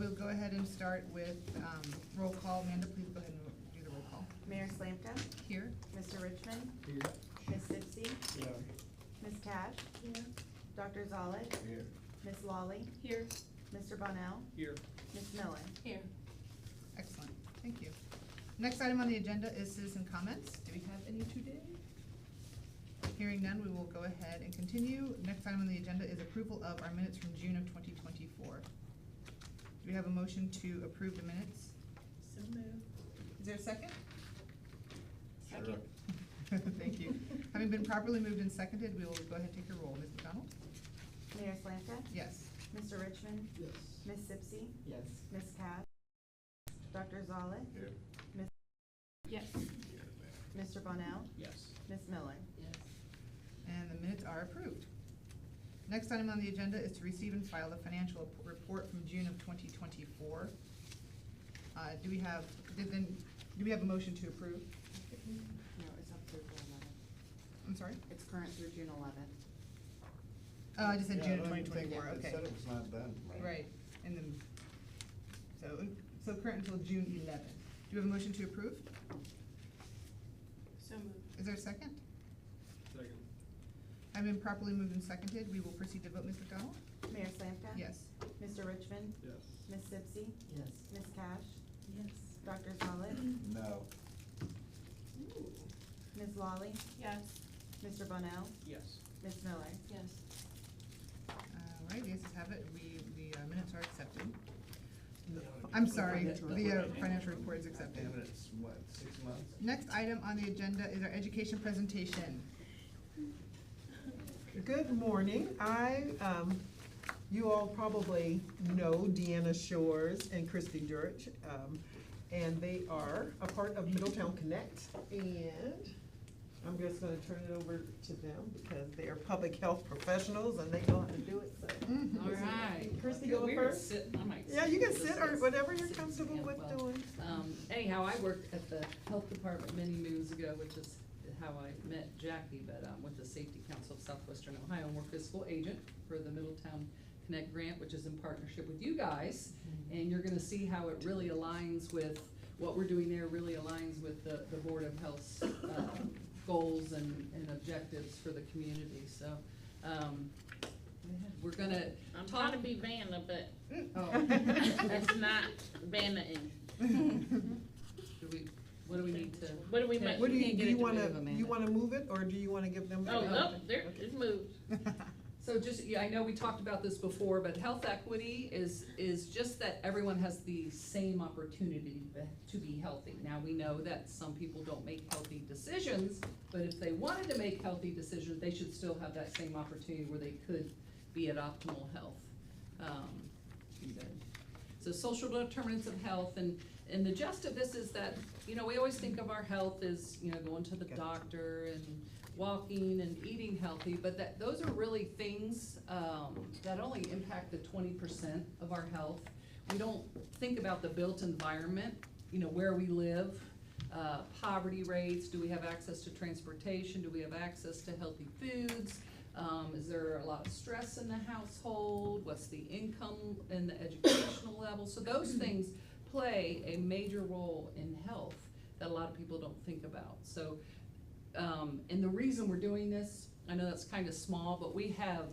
we'll go ahead and start with roll call. Amanda, please go ahead and do the roll call. Mayor Slamka? Here. Mr. Richmond? Here. Ms. Sipsey? Yeah. Ms. Cash? Here. Dr. Zollett? Here. Ms. Lawley? Here. Mr. Bonnell? Here. Ms. Miller? Here. Excellent, thank you. Next item on the agenda is citizen comments. Do we have any today? Hearing none, we will go ahead and continue. Next item on the agenda is approval of our minutes from June of 2024. Do we have a motion to approve the minutes? So moved. Is there a second? Second. Thank you. Having been properly moved and seconded, we will go ahead and take a roll. Ms. McDonald? Mayor Slamka? Yes. Mr. Richmond? Yes. Ms. Sipsey? Yes. Ms. Cash? Dr. Zollett? Here. Ms. Yes. Mr. Bonnell? Yes. Ms. Miller? Yes. And the minutes are approved. Next item on the agenda is to receive and file the financial report from June of 2024. Do we have a motion to approve? No, it's up through June 11th. I'm sorry? It's current through June 11th. I just said Yeah, June I of don't even think 2024, It okay. said it was not done. Right, and then, so current until June 11th. Do we have a motion to approve? So moved. Is there a second? Second. Having been properly moved and seconded, we will proceed to vote. Ms. McDonald? Mayor Slamka? Yes. Mr. Richmond? Yes. Ms. Sipsey? Yes. Ms. Cash? Yes. Dr. Zollett? No. Ms. Lawley? Yes. Mr. Bonnell? Yes. Ms. Miller? Yes. All right, the ayes have it. The minutes are accepted. I'm sorry, the financial report is accepted. Damn it, it's what, 6 months? Next item on the agenda is our education presentation. Good morning. You all probably know Deanna Shores and Christy Durich, and they are a part of Middletown Connect. And I'm just gonna turn it over to them because they are public health professionals and they know how to do it, so. All right. Christy, go We were first. sitting, I might. Yeah, you can sit sit or this. whatever you're Sit, comfortable yeah, with well, doing. Anyhow, I worked at the health department many moons ago, which is how I met Jackie, but, with the Safety Council of Southwestern Ohio, and we're fiscal agent for the Middletown Connect Grant, which is in partnership with you guys. And you're gonna see how it really aligns with, what we're doing there really aligns with the Board of Health's, goals and objectives for the community, so, we're gonna I'm talk. trying to be Vanna, but Oh. that's not Vanna-ing. What do we need to? What do we make? What do can't get you it to wanna, move, Amanda. you wanna move it or do you wanna give them? Oh, Okay. there, it moved. So just, yeah, I know we talked about this before, but health equity is just that everyone has the same opportunity to be healthy. Now, we know that some people don't make healthy decisions, but if they wanted to make healthy decisions, they should still have that same opportunity where they could be at optimal health. So social determinants of health, and the gist of this is that, we always think of our health as, going to the doctor and walking and eating healthy, but those are really things that only impact the 20% of our health. We don't think about the built environment, where we live, poverty rates, do we have access to transportation, do we have access to healthy foods, is there a lot of stress in the household, what's the income and the educational level? So those things play a major role in health that a lot of people don't think about. So and the reason we're doing this, I know that's kind of small, but we have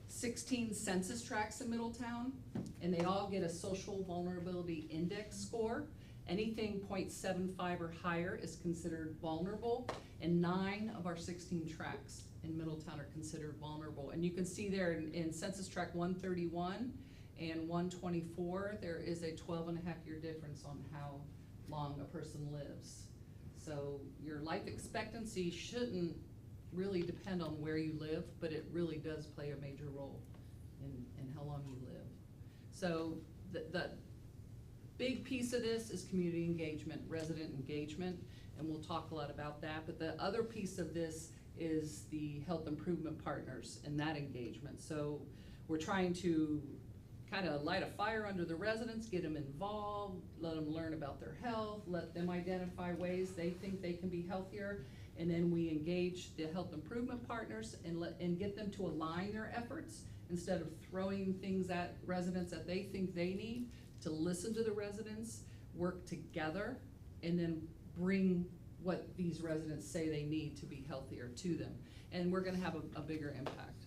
16 census tracts in Middletown, and they all get a social vulnerability index score. Anything 0.75 or higher is considered vulnerable, and 9 of our 16 tracts in Middletown are considered vulnerable. And you can see there in census tract 131 and 124, there is a 12.5-year difference on how long a person lives. So your life expectancy shouldn't really depend on where you live, but it really does play a major role in how long you live. So the big piece of this is community engagement, resident engagement, and we'll talk a lot about that. But the other piece of this is the health improvement partners and that engagement. So we're trying to kind of light a fire under the residents, get them involved, let them learn about their health, let them identify ways they think they can be healthier, and then we engage the health improvement partners and get them to align their efforts instead of throwing things at residents that they think they need, to listen to the residents, work together, and then bring what these residents say they need to be healthier to them. And we're gonna have a bigger impact.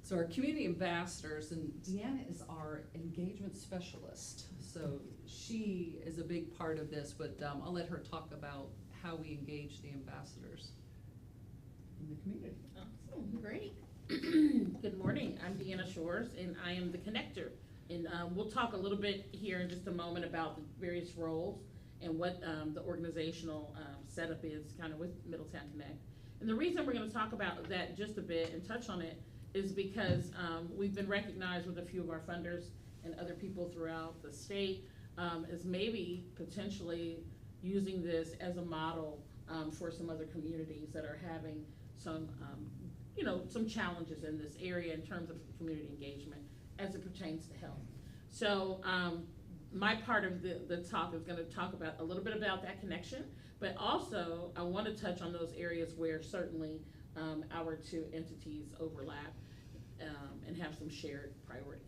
So our community ambassadors, and Deanna is our engagement specialist. So she is a big part of this, but I'll let her talk about how we engage the ambassadors in the community. Awesome, great. Good morning, I'm Deanna Shores, and I am the connector. And we'll talk a little bit here in just a moment about the various roles and what the organizational setup is kind of with Middletown Connect. And the reason we're gonna talk about that just a bit and touch on it is because we've been recognized with a few of our funders and other people throughout the state as maybe potentially using this as a model for some other communities that are having some, some challenges in this area in terms of community engagement as it pertains to health. So my part of the talk is gonna talk about a little bit about that connection, but also I wanna touch on those areas where certainly our two entities overlap and have some shared priorities.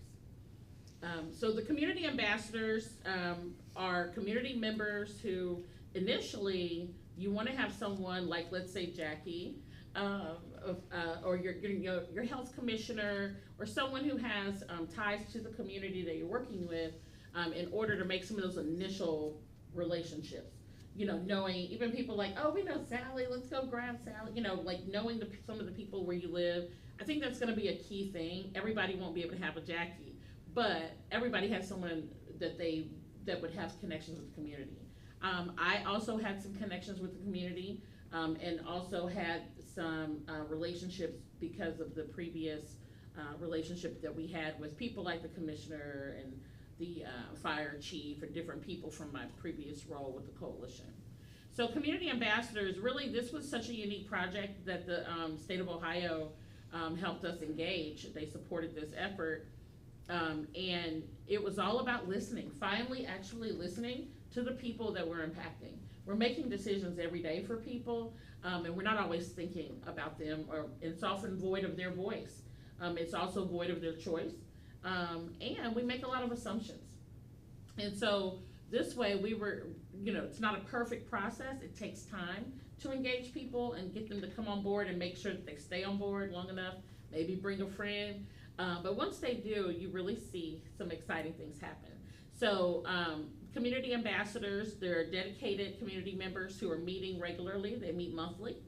So the community ambassadors are community members who initially you wanna have someone like, let's say Jackie, or your health commissioner, or someone who has ties to the community that you're working with in order to make some of those initial relationships. Knowing even people like, oh, we know Sally, let's go grab Sally, like knowing some of the people where you live. I think that's gonna be a key thing. Everybody won't be able to have a Jackie, but everybody has someone that would have connections with the community. I also had some connections with the community and also had some relationships because of the previous relationship that we had with people like the commissioner and the fire chief and different people from my previous role with the coalition. So community ambassadors, really this was such a unique project that the state of Ohio helped us engage. They supported this effort and it was all about listening, finally actually listening to the people that we're impacting. We're making decisions every day for people and we're not always thinking about them, or it's often void of their voice. It's also void of their choice. And we make a lot of assumptions. And so this way we were, it's not a perfect process. It takes time to engage people and get them to come on board and make sure that they stay on board long enough, maybe bring a friend. But once they do, you really see some exciting things happen. So community ambassadors, they're dedicated community members who are meeting regularly. They meet monthly.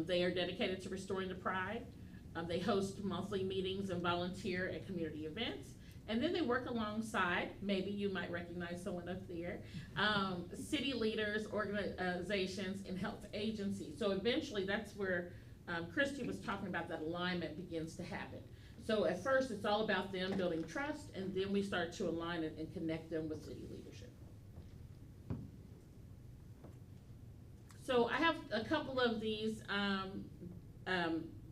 They are dedicated to restoring the pride. They host monthly meetings and volunteer at community events. And then they work alongside, maybe you might recognize someone up there, city leaders, organizations, and health agencies. So eventually that's where Christy was talking about that alignment begins to happen. So at first it's all about them building trust, and then we start to align it and connect them with city leadership. So I have a couple of these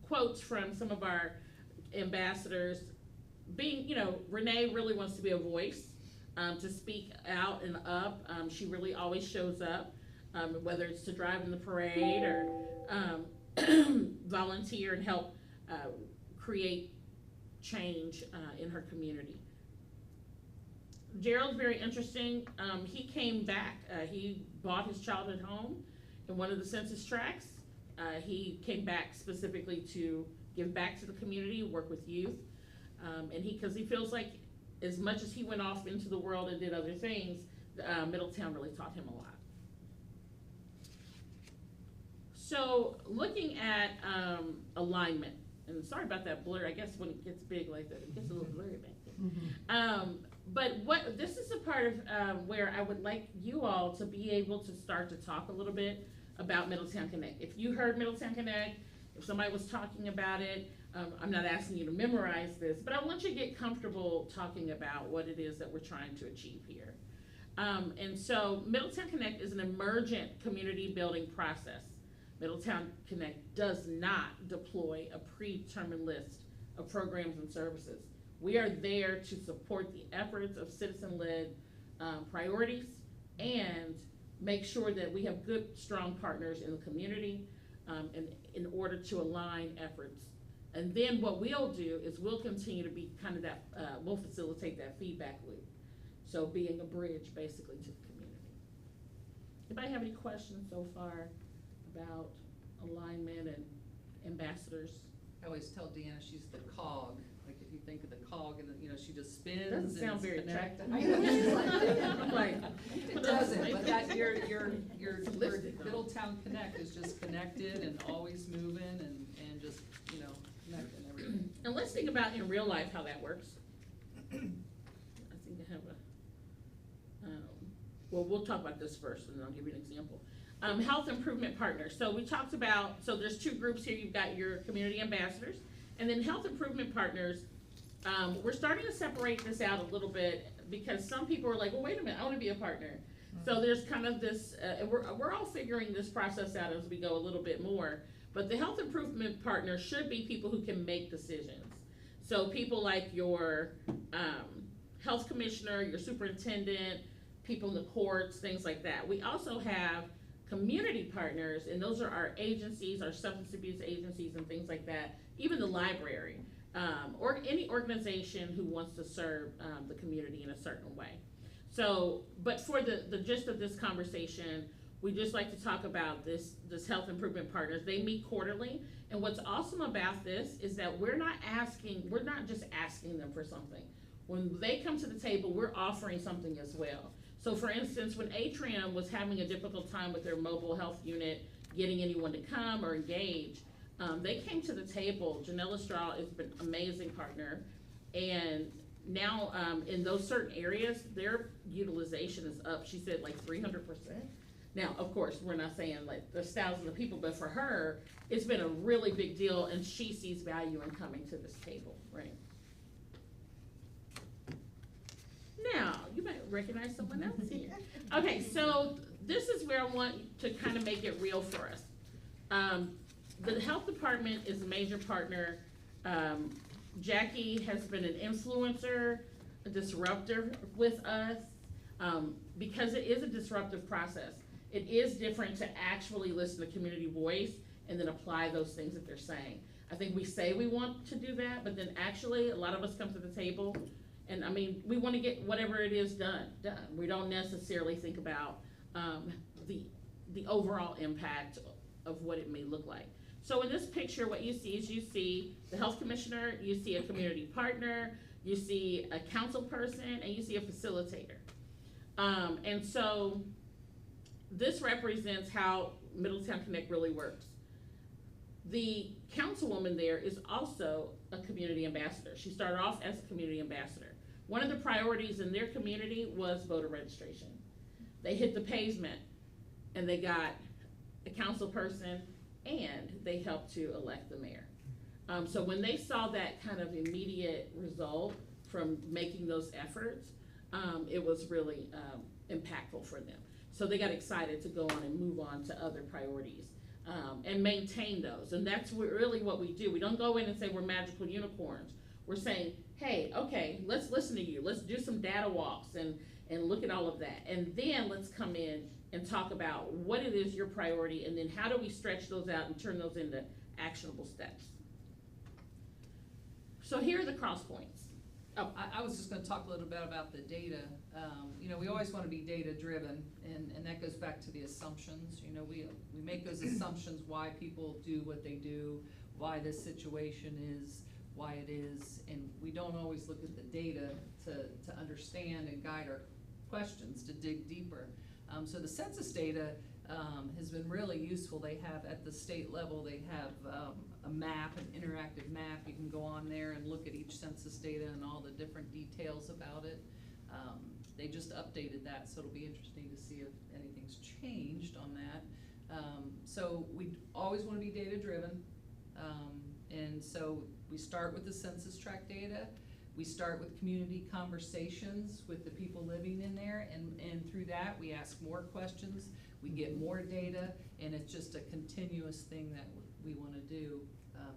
quotes from some of our ambassadors. Being, Renee really wants to be a voice, to speak out and up. She really always shows up, whether it's to drive in the parade or volunteer and help create change in her community. Gerald's very interesting. He came back. He bought his childhood home in one of the census tracts. He came back specifically to give back to the community, work with youth. And because he feels like as much as he went off into the world and did other things, Middletown really taught him a lot. So looking at alignment, and sorry about that blur, I guess when it gets big like that, it gets a little blurry back there. But this is a part of where I would like you all to be able to start to talk a little bit about Middletown Connect. If you heard Middletown Connect, if somebody was talking about it, I'm not asking you to memorize this, but I want you to get comfortable talking about what it is that we're trying to achieve here. And so Middletown Connect is an emergent community building process. Middletown Connect does not deploy a predetermined list of programs and services. We are there to support the efforts of citizen-led priorities and make sure that we have good, strong partners in the community and in order to align efforts And then what we'll do is we'll continue to be kind of that, we'll facilitate that feedback loop. So being a bridge basically to the community. Anybody have any questions so far about alignment and ambassadors? I always tell Deanna she's the cog, like if you think of the cog and, you know, she just spins. Doesn't and sound it's very connected. attractive. I'm like, It doesn't, but that, your Lipstick on. Middletown Connect is just connected and always moving and just, you know, connecting everything. And let's think about in real life how that works. I think I have a, well, we'll talk about this first and then I'll give you an example. Health improvement partners. So we talked about, so there's two groups here. You've got your community ambassadors and then health improvement partners. We're starting to separate this out a little bit because some people are like, well, wait a minute, I wanna be a partner. So there's kind of this, we're all figuring this process out as we go a little bit more. But the health improvement partners should be people who can make decisions. So people like your health commissioner, your superintendent, people in the courts, things like that. We also have community partners, and those are our agencies, our substance abuse agencies and things like that, even the library, or any organization who wants to serve the community in a certain way. So, but for the gist of this conversation, we just like to talk about this health improvement partners. They meet quarterly, and what's awesome about this is that we're not just asking them for something. When they come to the table, we're offering something as well. So for instance, when Atrium was having a difficult time with their mobile health unit, getting anyone to come or engage, they came to the table. Janella Straw has been an amazing partner, and now in those certain areas, their utilization is up, she said like 300%. Now, of course, we're not saying like there's thousands of people, but for her, it's been a really big deal, and she sees value in coming to this table, right? Now, you might recognize someone else here. Okay, so this is where I want to kind of make it real for us. The health department is a major partner. Jackie has been an influencer, a disruptor with us, because it is a disruptive process. It is different to actually listen to community voice and then apply those things that they're saying. I think we say we want to do that, but then actually a lot of us come to the table and I mean, we want to get whatever it is done. We don't necessarily think about the overall impact of what it may look like. So in this picture, what you see is you see the health commissioner, you see a community partner, you see a council person, and you see a facilitator. And so this represents how Middletown Connect really works. The councilwoman there is also a community ambassador. She started off as a community ambassador. One of the priorities in their community was voter registration. They hit the pavement and they got a council person and they helped to elect the mayor. So when they saw that kind of immediate result from making those efforts, it was really impactful for them. So they got excited to go on and move on to other priorities and maintain those. And that's really what we do. We don't go in and say we're magical unicorns. We're saying, hey, okay, let's listen to you. Let's do some data walks and look at all of that. And then let's come in and talk about what it is your priority and then how do we stretch those out and turn those into actionable steps. So here are the cross points. Oh, I was just gonna talk a little bit about the data. You know, we always wanna be data driven and that goes back to the assumptions. You know, we make those assumptions why people do what they do, why this situation is why it is, and we don't always look at the data to understand and guide our questions, to dig deeper. So the census data has been really useful. They have, at the state level, they have a map, an interactive map. You can go on there and look at each census data and all the different details about it. They just updated that, so it'll be interesting to see if anything's changed on that. So we always want to be data driven. And so we start with the census tract data. We start with community conversations with the people living in there, and through that we ask more questions, we get more data, and it's just a continuous thing that we want to do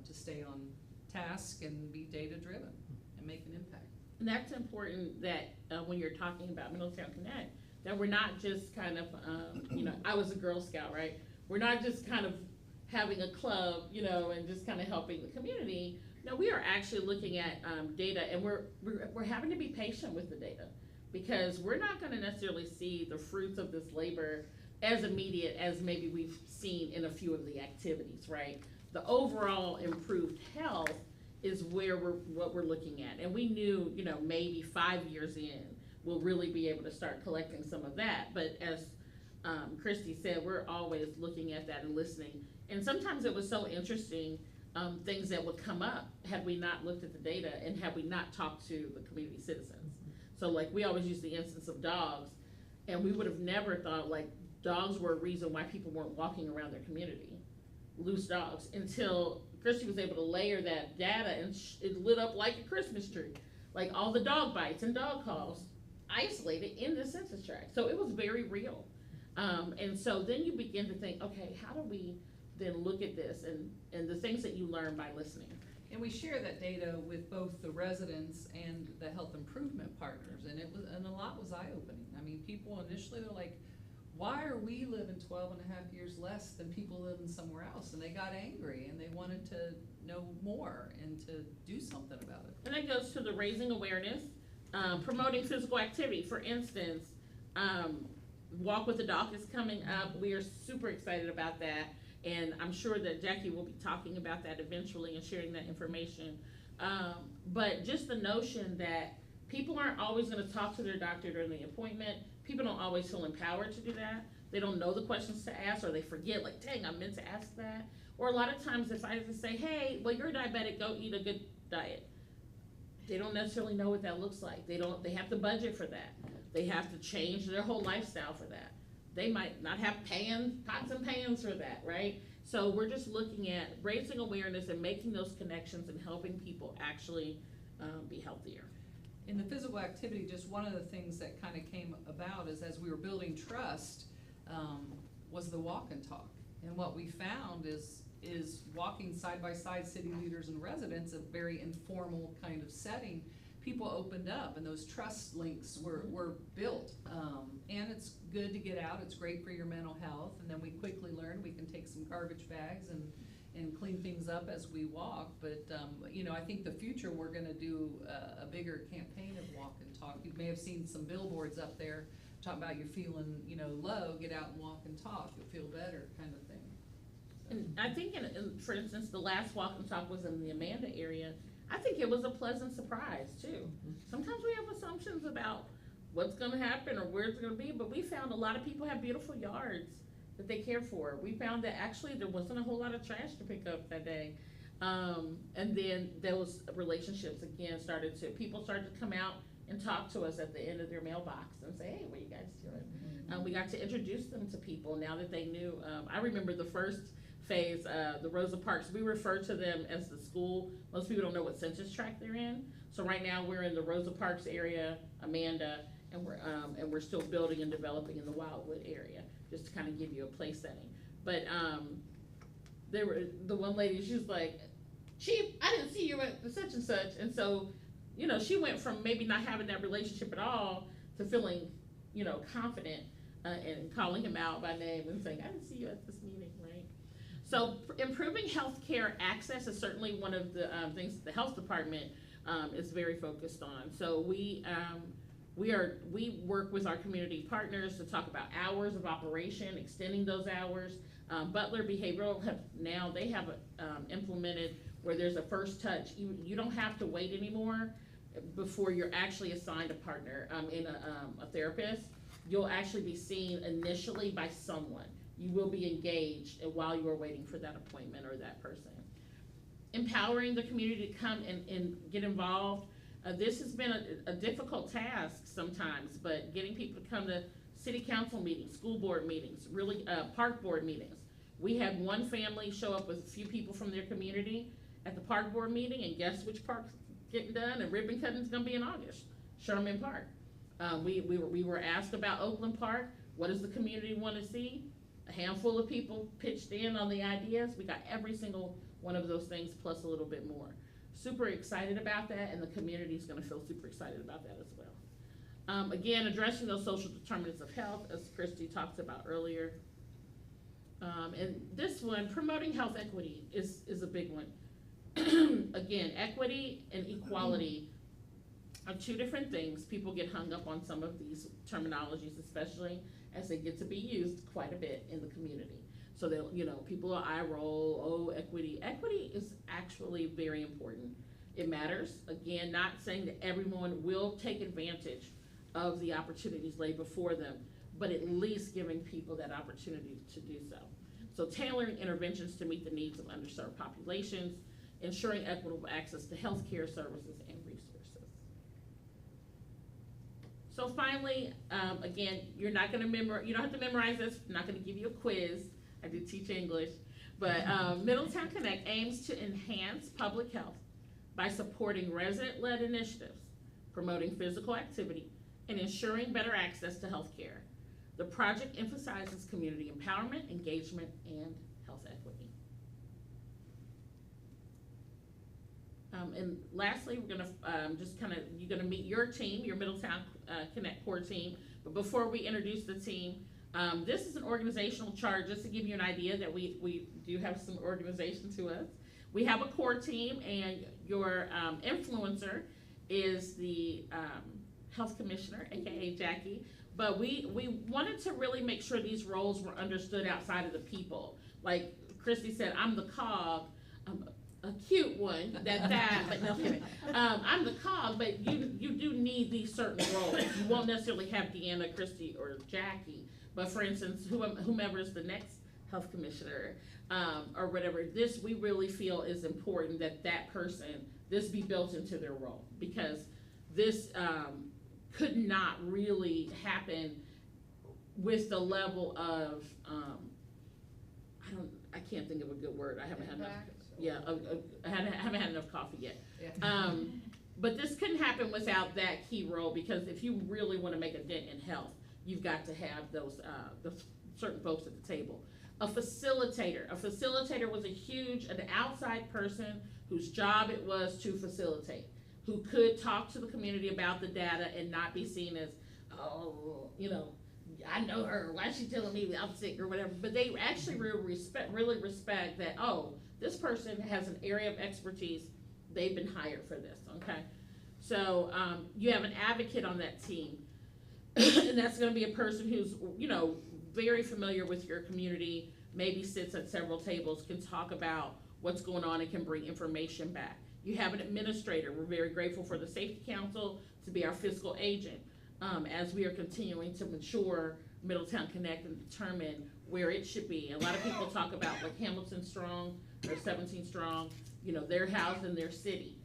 to stay on task and be data driven and make an impact. And that's important that when you're talking about Middletown Connect, that we're not just kind of, you know, I was a Girl Scout, right? We're not just kind of having a club, you know, and just kind of helping the community, No, we are actually looking at data, and we're having to be patient with the data, because we're not going to necessarily see the fruits of this labor as immediate as maybe we've seen in a few of the activities, right? The overall improved health is what we're looking at, and we knew, maybe 5 years in, we'll really be able to start collecting some of that. But as Christy said, we're always looking at that and listening, and sometimes it was so interesting. Things that would come up had we not looked at the data and had we not talked to the community citizens. So like, we always use the instance of dogs, and we would have never thought like dogs were a reason why people weren't walking around their community, loose dogs, until Christy was able to layer that data, and it lit up like a Christmas tree. Like, all the dog bites and dog calls isolated in the census tract. So it was very real. And so then you begin to think, okay, how do we then look at this and the things that you learn by listening? And we share that data with both the residents and the health improvement partners, and a lot was eye-opening. I mean, people initially, they're like, why are we living 12 and a half years less than people living somewhere else? And they got angry, and they wanted to know more and to do something about it. And that goes to the raising awareness, promoting physical activity. For instance, Walk with the Doc is coming up. We are super excited about that. And I'm sure that Jackie will be talking about that eventually and sharing that information. But just the notion that people aren't always going to talk to their doctor during the appointment. People don't always feel empowered to do that. They don't know the questions to ask, or they forget, like, dang, I meant to ask that. Or a lot of times if I just say, hey, well, you're diabetic, go eat a good diet. They don't necessarily know what that looks like. They have to budget for that. They have to change their whole lifestyle for that. They might not have pots and pans for that, right? So we're just looking at raising awareness and making those connections and helping people actually be healthier. In the physical activity, just one of the things that kind of came about is, as we were building trust, was the walk and talk. And what we found is walking side by side, city leaders and residents, a very informal kind of setting, people opened up, and those trust links were built. And it's good to get out, it's great for your mental health, and then we quickly learned we can take some garbage bags and clean things up as we walk. But I think the future, we're gonna do a bigger campaign of walk and talk. You may have seen some billboards up there talking about, you're feeling low, get out and walk and talk, you'll feel better, kind of thing. So. And I think, for instance, the last walk and talk was in the Amanda area. I think it was a pleasant surprise too. Sometimes we have assumptions about what's gonna happen or where it's gonna be, but we found a lot of people have beautiful yards that they care for. We found that actually there wasn't a whole lot of trash to pick up that day. And then those relationships again people started to come out and talk to us at the end of their mailbox and say, hey, what are you guys doing? We got to introduce them to people now that they knew. I remember the first phase, the Rosa Parks, we refer to them as the school. Most people don't know what census tract they're in. So right now we're in the Rosa Parks area, Amanda, and we're still building and developing in the Wildwood area, just to kind of give you a place setting. But the one lady, she was like, Chief, I didn't see you at the such and such. And so, she went from maybe not having that relationship at all to feeling, confident and calling him out by name and saying, I didn't see you at this meeting, right? So improving healthcare access is certainly one of the things that the health department is very focused on. So we work with our community partners to talk about hours of operation, extending those hours. Butler Behavioral they have implemented where there's a first touch. You don't have to wait anymore before you're actually assigned a partner in a therapist. You'll actually be seen initially by someone. You will be engaged while you are waiting for that appointment or that person. Empowering the community to come and get involved. This has been a difficult task sometimes, but getting people to come to city council meetings, school board meetings, really park board meetings. We had one family show up with a few people from their community at the park board meeting, and guess which park's getting done? And ribbon cutting's gonna be in August, Sherman Park. We were asked about Oakland Park. What does the community want to see? A handful of people pitched in on the ideas. We got every single one of those things plus a little bit more. Super excited about that, and the community is going to feel super excited about that as well. Again, addressing those social determinants of health, as Christy talked about earlier. And this one, promoting health equity, is a big one. again, equity and equality are two different things. People get hung up on some of these terminologies, especially as they get to be used quite a bit in the community. So they'll, people are eye roll, oh, equity. Equity is actually very important. It matters. Again, not saying that everyone will take advantage of the opportunities laid before them, but at least giving people that opportunity to do so. So tailoring interventions to meet the needs of underserved populations, ensuring equitable access to healthcare services and resources. So finally, again, you don't have to memorize this. I'm not gonna give you a quiz. I do teach English, but Middletown Connect aims to enhance public health by supporting resident-led initiatives, promoting physical activity, and ensuring better access to healthcare. The project emphasizes community empowerment, engagement, and health equity. And lastly, we're gonna you're gonna meet your team, your Middletown Connect core team. But before we introduce the team, this is an organizational chart, just to give you an idea that we do have some organization to us. We have a core team, and your influencer is the health commissioner, aka Jackie. But we wanted to really make sure these roles were understood outside of the people. Like Christy said, I'm the cog, a cute one, but no kidding. I'm the cog, but you do need these certain roles. You won't necessarily have Deanna, Christy, or Jackie. But for instance, whomever is the next health commissioner, or whatever, we really feel is important that this be built into their role, because this could not really happen with the level of, I can't think of a good word, I haven't had enough. Yeah, I haven't had enough coffee yet. Yeah. But this couldn't happen without that key role, because if you really want to make a dent in health, you've got to have those certain folks at the table. A facilitator was an outside person whose job it was to facilitate, who could talk to the community about the data and not be seen as, oh, I know her, why is she telling me I'm sick or whatever, but they actually really respect that, oh, this person has an area of expertise, they've been hired for this, okay? So you have an advocate on that team, and that's gonna be a person who's, very familiar with your community, maybe sits at several tables, can talk about what's going on and can bring information back. You have an administrator. We're very grateful for the Safety Council to be our fiscal agent as we are continuing to mature Middletown Connect and determine where it should be. A lot of people talk about like Hamilton Strong or 17 Strong, they're housed in their city,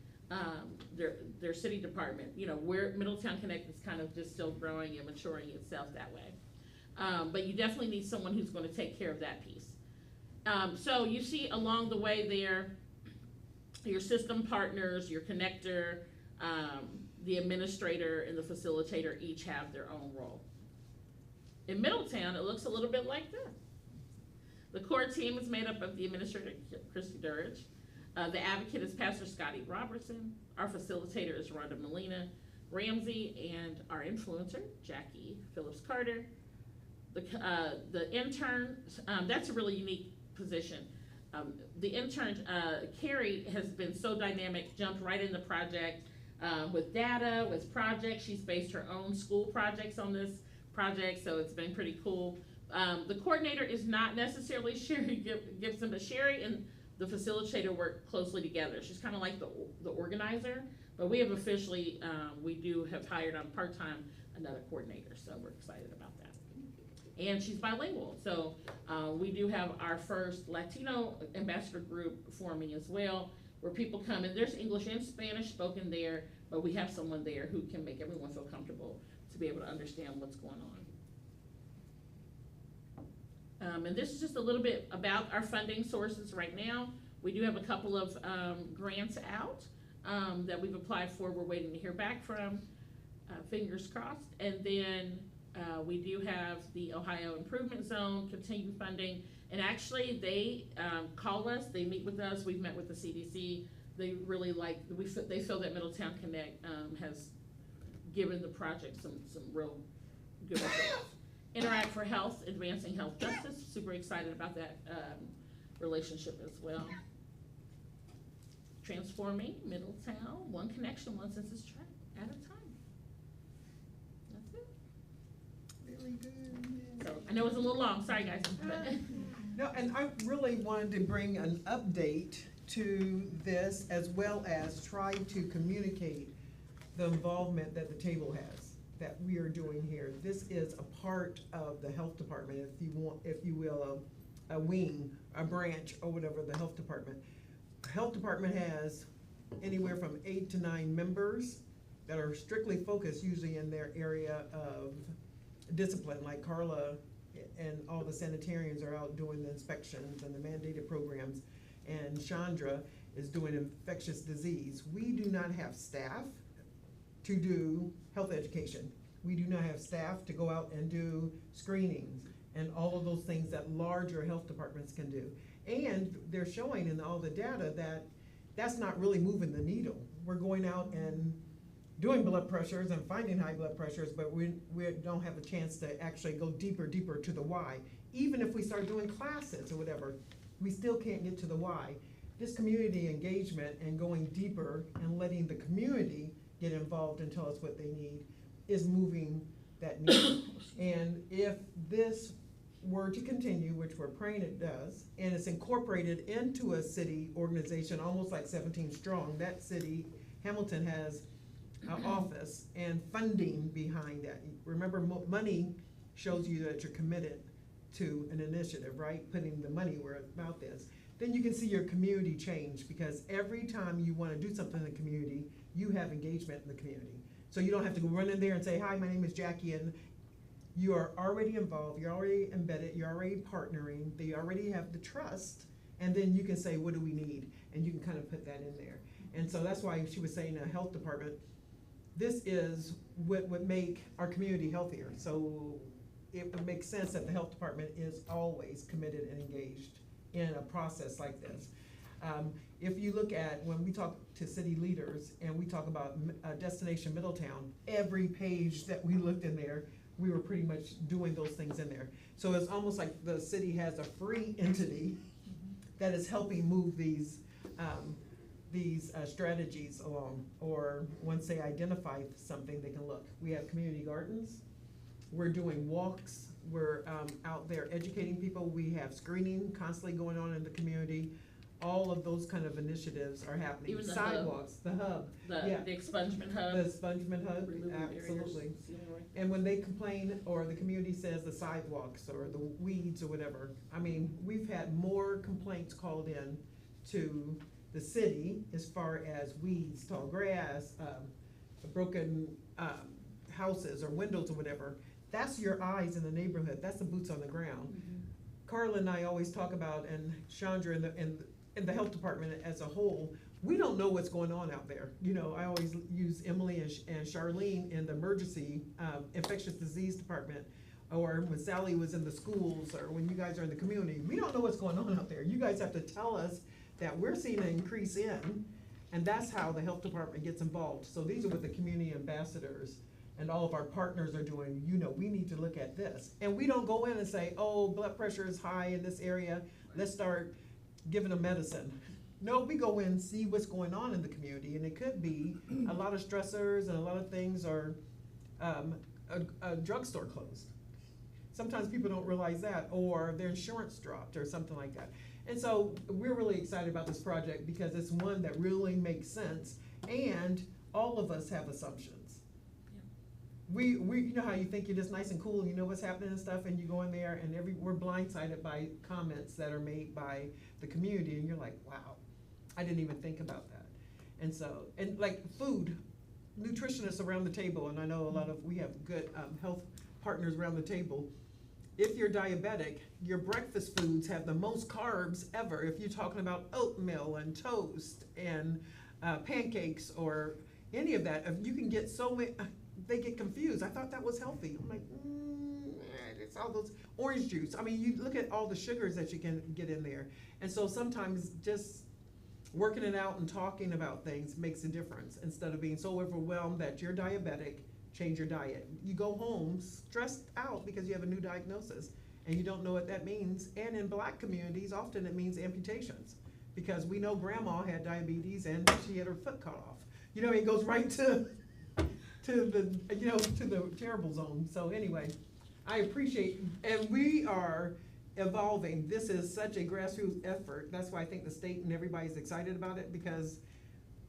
their city department, where Middletown Connect is kind of just still growing and maturing itself that way. But you definitely need someone who's going to take care of that piece. So you see along the way there, your system partners, your connector, the administrator, and the facilitator each have their own role. In Middletown, it looks a little bit like this. The core team is made up of the administrator, Christy Durridge. The advocate is Pastor Scotty Robertson. Our facilitator is Rhonda Molina Ramsey, and our influencer, Jackie Phillips Carter. The intern, that's a really unique position. The intern, Carrie, has been so dynamic, jumped right in the project with data, with projects. She's based her own school projects on this project, so it's been pretty cool. The coordinator is not necessarily Sherry Gibson, but Sherry and the facilitator work closely together. She's kind of like the organizer, but we have officially, we do have hired on part-time another coordinator, so we're excited about that. And she's bilingual, so we do have our first Latino ambassador group forming as well, where people come, and there's English and Spanish spoken there, but we have someone there who can make everyone feel comfortable to be able to understand what's going on. And this is just a little bit about our funding sources right now. We do have a couple of grants out that we've applied for, we're waiting to hear back from, fingers crossed. And then we do have the Ohio Improvement Zone continued funding, and actually they call us, they meet with us, we've met with the CDC. They really they feel that Middletown Connect has given the project some real good results. Interact for Health, Advancing Health Justice, super excited about that relationship as well. transforming Middletown, one connection, one census tract at a time. That's it. Very good. So, I know it's a little long, sorry guys. but- No, and I really wanted to bring an update to this as well as try to communicate the involvement that the table has, that we are doing here. This is a part of the health department, if you will, a wing, a branch, or whatever, the health department. Health department has anywhere from 8 to 9 members that are strictly focused usually in their area of discipline, like Carla and all the sanitarians are out doing the inspections and the mandated programs, and Chandra is doing infectious disease. We do not have staff to do health education. We do not have staff to go out and do screenings and all of those things that larger health departments can do. And they're showing in all the data that that's not really moving the needle. We're going out and doing blood pressures and finding high blood pressures, but we don't have a chance to actually go deeper to the why. Even if we start doing classes or whatever, we still can't get to the why. This community engagement and going deeper and letting the community get involved and tell us what they need is moving that needle. And if this were to continue, which we're praying it does, and it's incorporated into a city organization, almost like 17 Strong, that city, Hamilton, has an office and funding behind that. Remember, money shows you that you're committed to an initiative, right? Putting the money where it's mouth is. Then you can see your community change, because every time you want to do something in the community, you have engagement in the community. So you don't have to go run in there and say, hi, my name is Jackie, and you are already involved, you're already embedded, you're already partnering, they already have the trust, and then you can say, what do we need? And you can kind of put that in there. And so that's why she was saying the health department, this is what would make our community healthier. So it would make sense that the health department is always committed and engaged in a process like this. If you look at, when we talk to city leaders and we talk about Destination Middletown, every page that we looked in there, we were pretty much doing those things in there. So it's almost like the city has a free entity that is helping move these strategies along, or once they identify something, they can look. We have community gardens, we're doing walks, we're out there educating people, we have screening constantly going on in the community. All of those kind of initiatives are happening. Even the sidewalks, the hub, The expungement hub. the expungement hub, removing barriers, absolutely. ceiling work. And when they complain, or the community says the sidewalks or the weeds or whatever, I mean, we've had more complaints called in to the city as far as weeds, tall grass, broken houses or windows or whatever. That's your eyes in the neighborhood, that's the boots on the ground. Mhm. Carla and I always talk about, and Chandra and the health department as a whole, we don't know what's going on out there. You know, I always use Emily and Charlene in the emergency infectious disease department, or when Sally was in the schools, or when you guys are in the community. We don't know what's going on out there. You guys have to tell us that we're seeing an increase in, and that's how the health department gets involved. So these are what the community ambassadors and all of our partners are doing. You know, we need to look at this. And we don't go in and say, oh, blood pressure is high in this area, let's start giving them medicine. No, we go in and see what's going on in the community, and it could be a lot of stressors and a lot of things are a drugstore closed. Sometimes people don't realize that, or their insurance dropped or something like that. And so we're really excited about this project because it's one that really makes sense, and all of us have assumptions. We you know how you think you're just nice and cool and you know what's happening and stuff, and you go in there and we're blindsided by comments that are made by the community, and you're like, wow, I didn't even think about that. And so, and like food, nutritionists around the table, and I know we have good health partners around the table. If you're diabetic, your breakfast foods have the most carbs ever. If you're talking about oatmeal and toast and pancakes or any of that, you can get so many, they get confused. I thought that was healthy. I'm like, it's all those orange juice. I mean, you look at all the sugars that you can get in there. And so sometimes just working it out and talking about things makes a difference. Instead of being so overwhelmed that you're diabetic, change your diet. You go home stressed out because you have a new diagnosis and you don't know what that means. And in Black communities, often it means amputations. because we know grandma had diabetes and she had her foot cut off. You know, it goes right to the, you know, to the terrible zone. So anyway, I appreciate, and we are evolving. This is such a grassroots effort. That's why I think the state and everybody's excited about it, because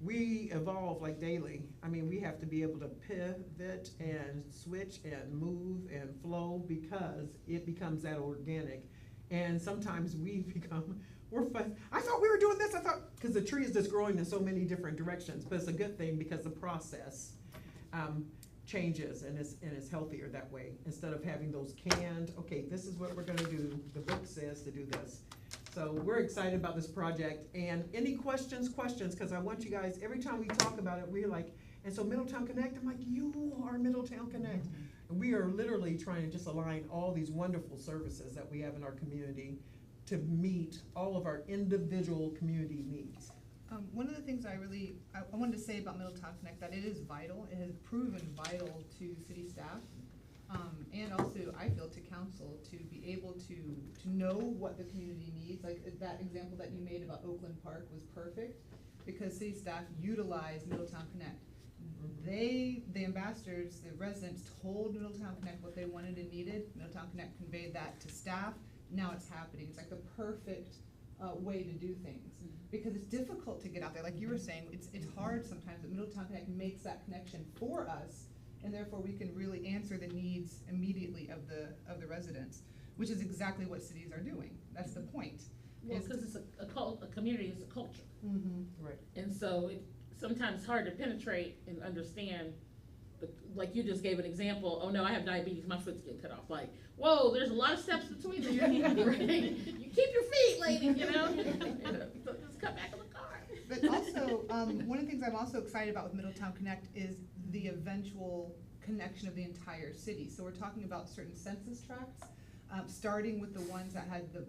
we evolve like daily. I mean, we have to be able to pivot and switch and move and flow, because it becomes that organic. And sometimes we become, I thought we were doing this, because the tree is just growing in so many different directions, but it's a good thing because the process changes and it's healthier that way, instead of having those canned, okay, this is what we're gonna do, the book says to do this. So we're excited about this project, and any questions, because I want you guys, every time we talk about it, we're like, and so Middletown Connect, I'm like, you are Middletown Connect. And we are literally trying to just align all these wonderful services that we have in our community to meet all of our individual community needs. One of the things I wanted to say about Middletown Connect, that it is vital, it has proven vital to city staff, and also, I feel, to council, to be able to know what the community needs. Like, that example that you made about Oakland Park was perfect, because city staff utilize Middletown Connect. The ambassadors, the residents told Middletown Connect what they wanted and needed. Middletown Connect conveyed that to staff. Now it's happening. It's like the perfect way to do things, because it's difficult to get out there. Like you were saying, it's hard sometimes, but Middletown Connect makes that connection for us, and therefore we can really answer the needs immediately of the residents, which is exactly what cities are doing. That's the point. Well, because it's a community is a culture. Right. And so it's sometimes hard to penetrate and understand, like you just gave an example, oh no, I have diabetes, my foot's getting cut off. Like, whoa, there's a lot of steps between them. You keep your feet, lady, you know? Just cut back on the car. But also, one of the things I'm also excited about with Middletown Connect is the eventual connection of the entire city. So we're talking about certain census tracts, starting with the ones that had the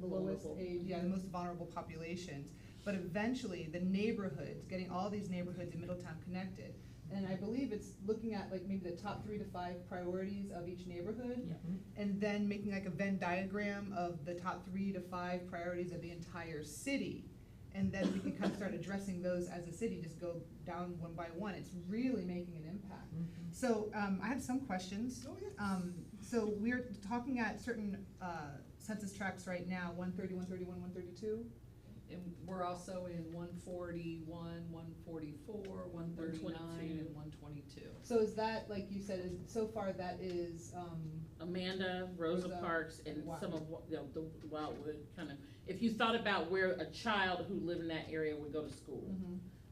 lowest age, the most vulnerable populations. But eventually, the neighborhoods, getting all these neighborhoods in Middletown connected. And I believe it's looking at like maybe the top 3 to 5 priorities of each neighborhood, and then making like a Venn diagram of the top 3 to 5 priorities of the entire city. And then we can kind of start addressing those as a city, just go down one by one. It's really making an impact. So I have some questions. So we're talking at certain census tracts right now, 130, 131, 132. And we're also in 141, 144, 139, and 122. So is that, like you said, so far that is, Amanda, Rosa Parks, and some of the Wildwood kind of, if you thought about where a child who lived in that area would go to school,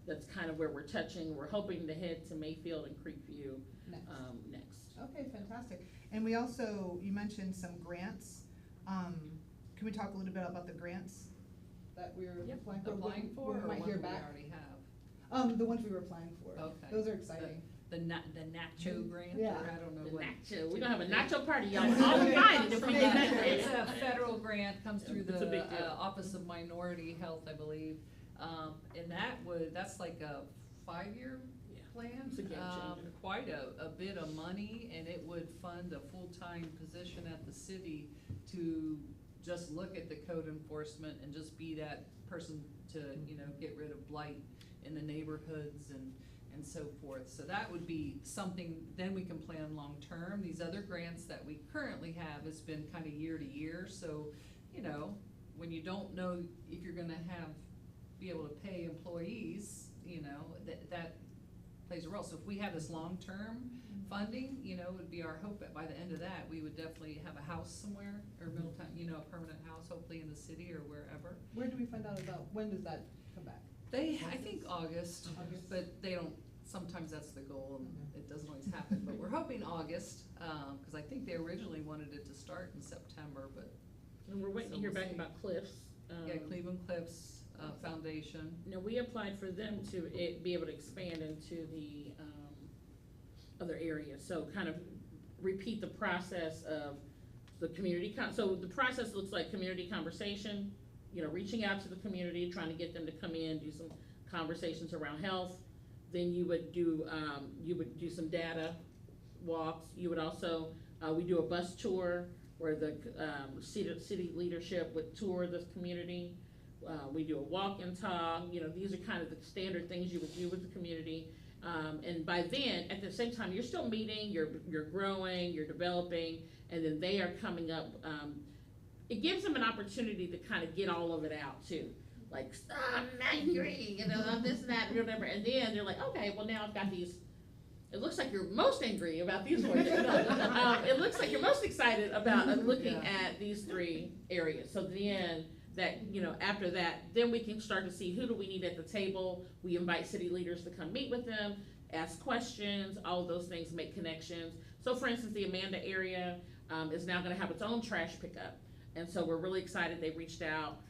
that's kind of where we're touching. We're hoping to head to Mayfield and Creekview next. Okay, fantastic. And we also, you mentioned some grants. Can we talk a little bit about the grants that we're applying for? Or might one hear we back? already have? The ones we were applying for. Okay. Those are exciting. The nacho grant, Yeah. or I don't know The what. nacho, we're gonna have a nacho party, y'all. All invited if we get that It's grant. a federal grant, comes through It's a big the deal. Office of Minority Health, I believe. And that's like a 5-year Yeah, plan. it's a game changer. Quite a bit of money, and it would fund a full-time position at the city to just look at the code enforcement and just be that person to, get rid of blight in the neighborhoods and so forth. So that would be something, then we can plan long-term. These other grants that we currently have has been kind of year to year, so, when you don't know if you're gonna be able to pay employees, that plays a role. So if we have this long-term funding, it would be our hope that by the end of that, we would definitely have a house somewhere, or Middletown, a permanent house, hopefully in the city or wherever. Where do we find out about, when does that come back? I think August, August. but they don't, sometimes that's the goal, and it doesn't always happen, but we're hoping August, cause I think they originally wanted it to start in September, but, And we're waiting to hear back about Cliffs. yeah, Cleveland Cliffs, Foundation. We applied for them to be able to expand into the, other areas, so kind of repeat the process of the community so the process looks like community conversation, reaching out to the community, trying to get them to come in, do some conversations around health. Then you would do some data walks. You would also, we do a bus tour where the city leadership would tour the community. We do a walk and talk, you know, these are kind of the standard things you would do with the community. And by then, at the same time, you're still meeting, you're growing, you're developing, and then they are coming up. It gives them an opportunity to kind of get all of it out too. Like, I'm angry, you know, I'm this and that, and whatever. And then they're like, okay, well now I've got these. It looks like you're most angry about these ones. It looks like you're most excited about looking at these 3 areas. So then that, you know, after that, then we can start to see who do we need at the table. We invite city leaders to come meet with them, ask questions, all of those things, make connections. So for instance, the Amanda area is now gonna have its own trash pickup. And so we're really excited. They reached out,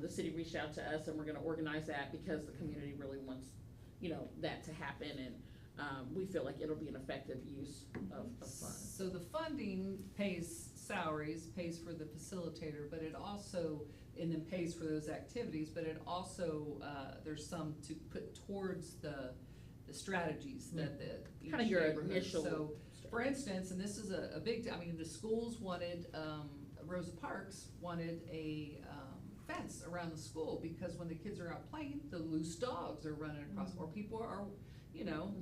the city reached out to us, and we're gonna organize that because the community really wants, you know, that to happen. And we feel like it'll be an effective use of funds. So the funding pays salaries, pays for the facilitator, but it also, and then pays for those activities, but it also, there's some to put towards the strategies that each Kind of your neighborhood. initial. So, for instance, and this is a big, I mean, the schools wanted, Rosa Parks wanted a fence around the school, because when the kids are out playing, the loose dogs are running across, or people are, you know,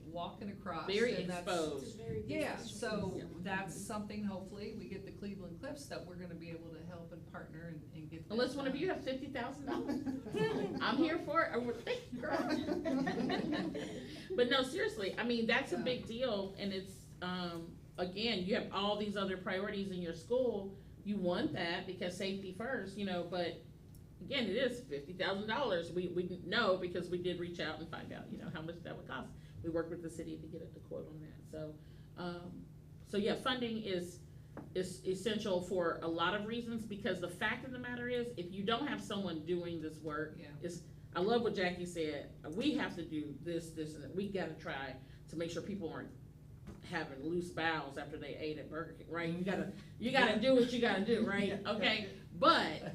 walking across. Very and that's- exposed. Yeah, so Yeah. that's something, hopefully, we get the Cleveland Cliffs that we're gonna be able to help and partner and get that Unless one of done. you have $50,000, I'm here for it. I would think, girl. But no, seriously, I mean, that's a big deal, and it's, again, you have all these other priorities in your school. You want that because safety first, you know, but again, it is $50,000. We know because we did reach out and find out, you know, how much that would cost. We worked with the city to get a quote on that. So yeah, funding is essential for a lot of reasons, because the fact of the matter is, if you don't have someone doing this work, I love what Jackie said. We have to do this, and that. We gotta try to make sure people aren't having loose bowels after they ate at Burger King, right? You gotta do what you gotta do, right? Okay, but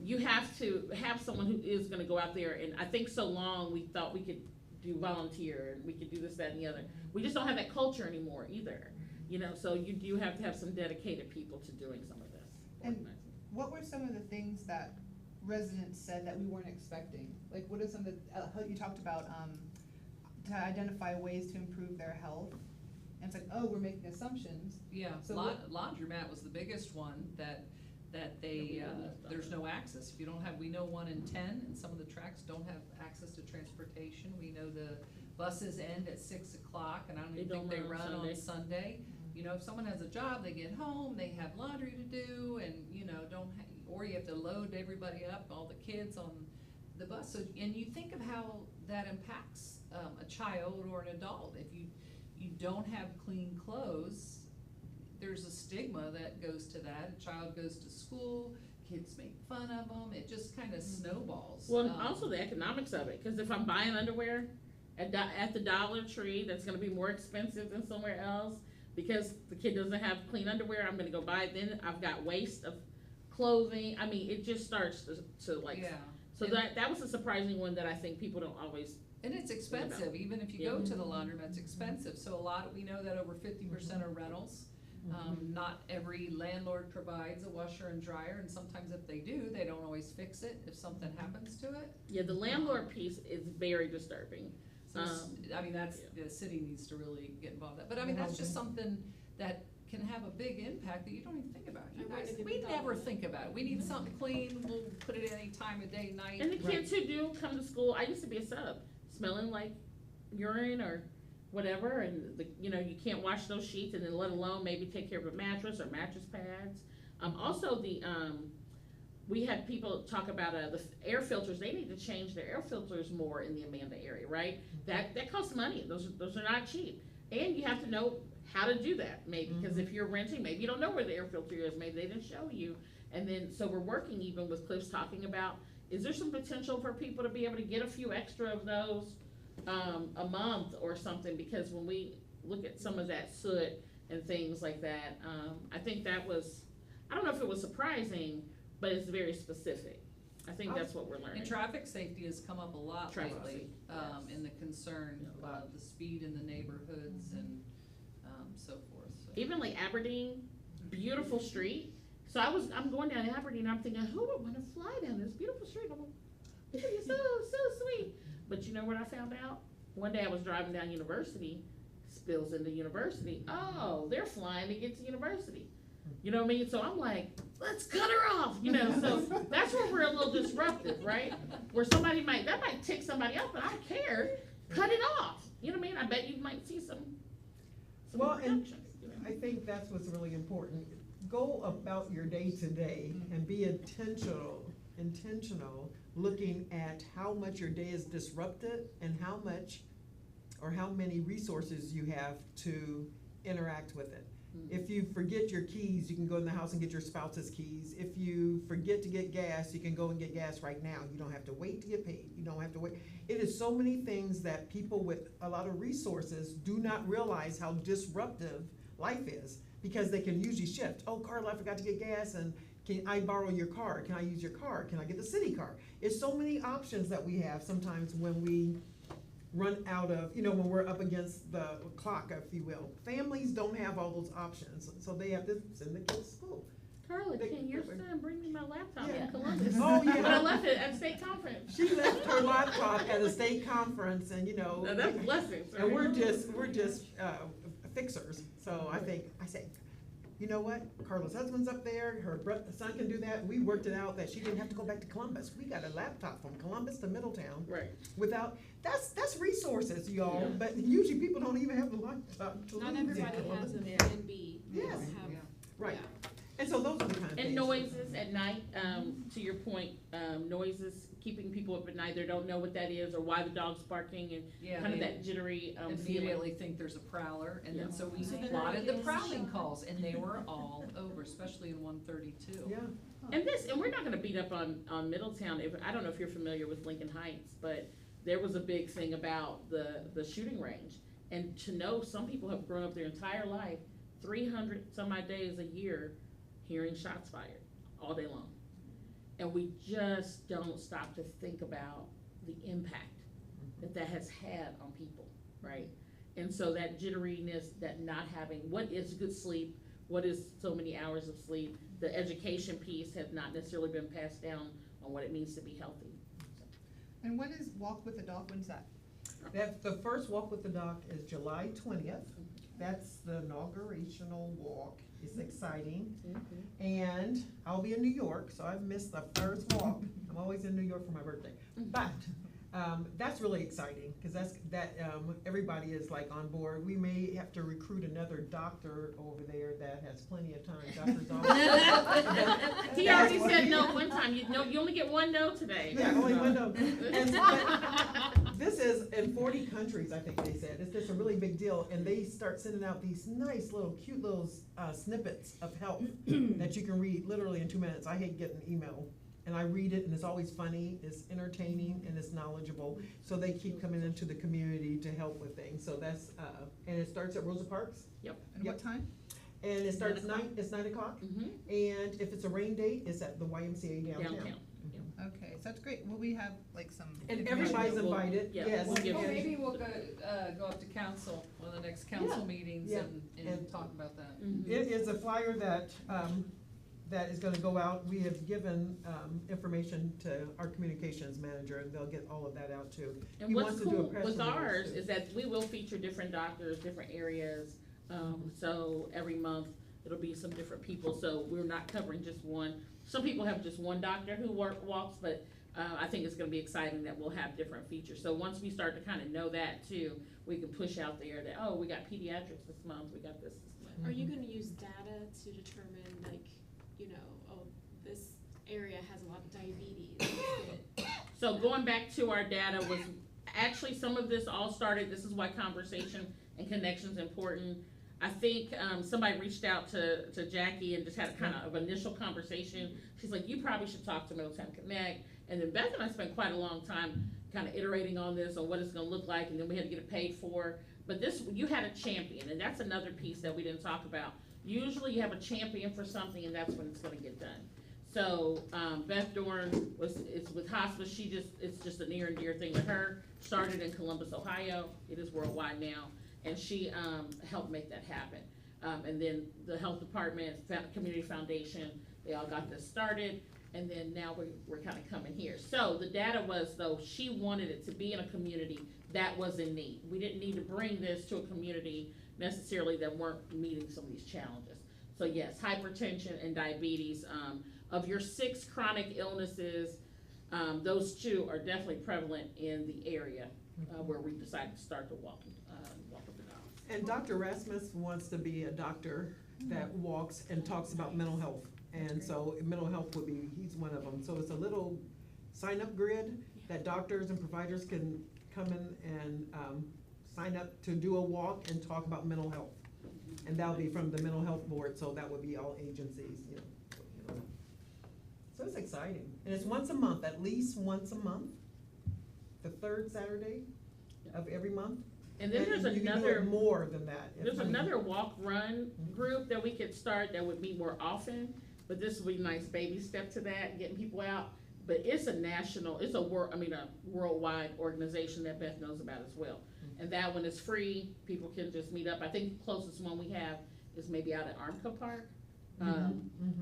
you have to have someone who is gonna go out there, and I think so long we thought we could do volunteer, and we could do this, that, and the other. We just don't have that culture anymore either, you know, so you do have to have some dedicated people to doing some of this. And organizing. what were some of the things that residents said that we weren't expecting? Like, what are some of the, how you talked about, to identify ways to improve their health? And it's like, oh, we're making assumptions. Yeah, So laundromat was the biggest one that they, there's no access. If you don't have, we know 1 in 10, and some of the tracks don't have access to transportation. We know the buses end at 6 o'clock, and I don't even think they run on Sunday. You know, if someone has a job, they get home, they have laundry to do, and, you know, or you have to load everybody up, all the kids on the bus. So, and you think of how that impacts a child or an adult. If you don't have clean clothes, there's a stigma that goes to that. A child goes to school, kids make fun of them, it just kind of snowballs. Well, and also the economics of it, because if I'm buying underwear at the Dollar Tree, that's gonna be more expensive than somewhere else, because the kid doesn't have clean underwear, I'm gonna go buy it, then I've got waste of clothing. I mean, it just starts to like, Yeah. so that was a surprising one that I think people don't always. And it's expensive, even if you go to the laundromat, it's expensive. So we know that over 50% are rentals. Not every landlord provides a washer and dryer, and sometimes if they do, they don't always fix it if something happens to it. Yeah, the landlord piece is very disturbing. So, I mean, the city needs to really get involved in that. But I mean, that's just something that can have a big impact that you don't even think about. You guys, we never think about it. We need something clean, we'll put it any time of day, night. And the kids who do come to school, I used to be a sub, smelling like urine or whatever, and you know, you can't wash those sheets, and then let alone maybe take care of a mattress or mattress pads. Also we had people talk about the air filters. They need to change their air filters more in the Amanda area, right? That costs money. Those are not cheap, and you have to know how to do that, maybe, because if you're renting, maybe you don't know where the air filter is, maybe they didn't show you. And then, so we're working even with Cliff's talking about, is there some potential for people to be able to get a few extra of those a month or something? Because when we look at some of that soot and things like that, I think that was, I don't know if it was surprising, but it's very specific. I think that's what we're learning. And traffic safety has come up a lot Traffic lately, safety, yes. in the concern of the speed in the neighborhoods and so forth. So. Even like Aberdeen, beautiful street, So I'm going down Aberdeen, I'm thinking, who would wanna fly down this beautiful street? I'm like, it's so sweet. But you know what I found out? One day I was driving down University, spills into University. Oh, they're flying to get to University. You know what I mean? So I'm like, let's cut her off, you know, so that's where we're a little disruptive, right? Where that might tick somebody off, but I don't care, cut it off. You know what I mean? I bet you might see some Well, and reductions, you know? I think that's what's really important. Go about your day to day and be intentional, looking at how much your day is disrupted and how much or how many resources you have to interact with it. If you forget your keys, you can go in the house and get your spouse's keys. If you forget to get gas, you can go and get gas right now. You don't have to wait to get paid. You don't have to wait. It is so many things that people with a lot of resources do not realize how disruptive life is, because they can usually shift. Oh, Carla, I forgot to get gas, and can I borrow your car? Can I use your car? Can I get the city car? It's so many options that we have sometimes when we run out of, when we're up against the clock, if you will. Families don't have all those options, so they have to send the kids to school. Carla, can your son bring me my laptop Yeah. in Columbus? Oh, When I yeah. left it at state conference. She left her laptop at a state conference, and Now, that's blessings. and we're just fixers. So I say, you know what? Carla's husband's up there, her son can do that. We worked it out that she didn't have to go back to Columbus. We got a laptop from Columbus to Middletown Right. without, that's resources, y'all. Yeah. But usually people don't even have a laptop to Not lose in everybody Columbus. has a plan B. They Yes. don't have- Right. yeah. And so those are the kind of things. And noises at night, to your point, noises, keeping people up at night, they don't know what that is or why the dog's barking and Yeah, kind of they that jittery, feeling. immediately think there's a prowler, and then Yeah. so we So they're plotted the not prowling shot. calls, and they were all over, especially in 132. Yeah. And we're not gonna beat up on Middletown, I don't know if you're familiar with Lincoln Heights, but there was a big thing about the shooting range. And to know some people have grown up their entire life, 300 some odd days a year, hearing shots fired all day long. And we just don't stop to think about the impact that has had on people, right? And so that jitteriness, that not having, what is good sleep, what is so many hours of sleep, the education piece has not necessarily been passed down on what it means to be healthy. And when is Walk with the Dog, when's that? The first walk with the dog is July 20th. That's the inaugurational walk. It's exciting. And I'll be in New York, so I've missed the first walk. I'm always in New York for my birthday. But that's really exciting, because everybody is like on board. We may have to recruit another doctor over there that has plenty of time. Doctor's office. He already said no one time, you only get one no today. Yeah, only one no. And this is in 40 countries, I think they said. It's just a really big deal, and they start sending out these nice little, cute little snippets of health that you can read literally in 2 minutes. I hate getting email, and I read it, and it's always funny, it's entertaining, and it's knowledgeable. So they keep coming into the community to help with things. So that's, and it starts at Rosa Parks, Yep. And what time? and it starts 9 o'clock. it's 9 o'clock. Mhm. And if it's a rain date, it's at the YMCA downtown. Downtown. Okay, so that's great. Will we have like some? And everybody's We'll- invited, yeah, yes. we'll give Well, you- maybe we'll go up to council, one of the next council meetings, yeah. and And- talk about that. Mhm. It is a flyer that is gonna go out. We have given, information to our communications manager, and they'll get all of that out too. And He what's wants to do a cool press with release, ours too. is that we will feature different doctors, different areas. So every month, it'll be some different people, so we're not covering just one. Some people have just one doctor who walks, but I think it's gonna be exciting that we'll have different features. So once we start to kinda know that too, we can push out there that, oh, we got pediatrics this month, we got this month. Are you gonna use data to determine, like, oh, this area has a lot of diabetes? So going back to our data was, actually, some of this all started, this is why conversation and connection's important. I think, somebody reached out to Jackie and just had a kind of initial conversation. She's like, you probably should talk to Middletown Connect. And then Beth and I spent quite a long time kind of iterating on this, on what it's gonna look like, and then we had to get it paid for. But you had a champion, and that's another piece that we didn't talk about. Usually you have a champion for something, and that's when it's gonna get done. So, Beth Dorn is with hospice, it's just a near and dear thing to her. Started in Columbus, Ohio, it is worldwide now, and she, helped make that happen. And then the health department, community foundation, they all got this started. And then now we're kind of coming here. So the data was, though, she wanted it to be in a community that was in need. We didn't need to bring this to a community necessarily that weren't meeting some of these challenges. So yes, hypertension and diabetes, of your 6 chronic illnesses, those 2 are definitely prevalent in the area where we decided to start the walk with the dogs. And Dr. Rasmus wants to be a doctor that walks and talks about mental health. And so mental health would be, he's one of them. So it's a little sign-up grid that doctors and providers can come in and sign up to do a walk and talk about mental health. And that'll be from the mental health board, so that would be all agencies, you know. So it's exciting. And it's once a month, at least once a month, the 3rd Saturday of every month. And then there's you can do another, it more than that. there's another walk-run group that we could start that would meet more often, but this would be a nice baby step to that, getting people out. But it's a national, it's a worldwide organization that Beth knows about as well. And that one is free, people can just meet up. I think the closest one we have is maybe out at Armco Park,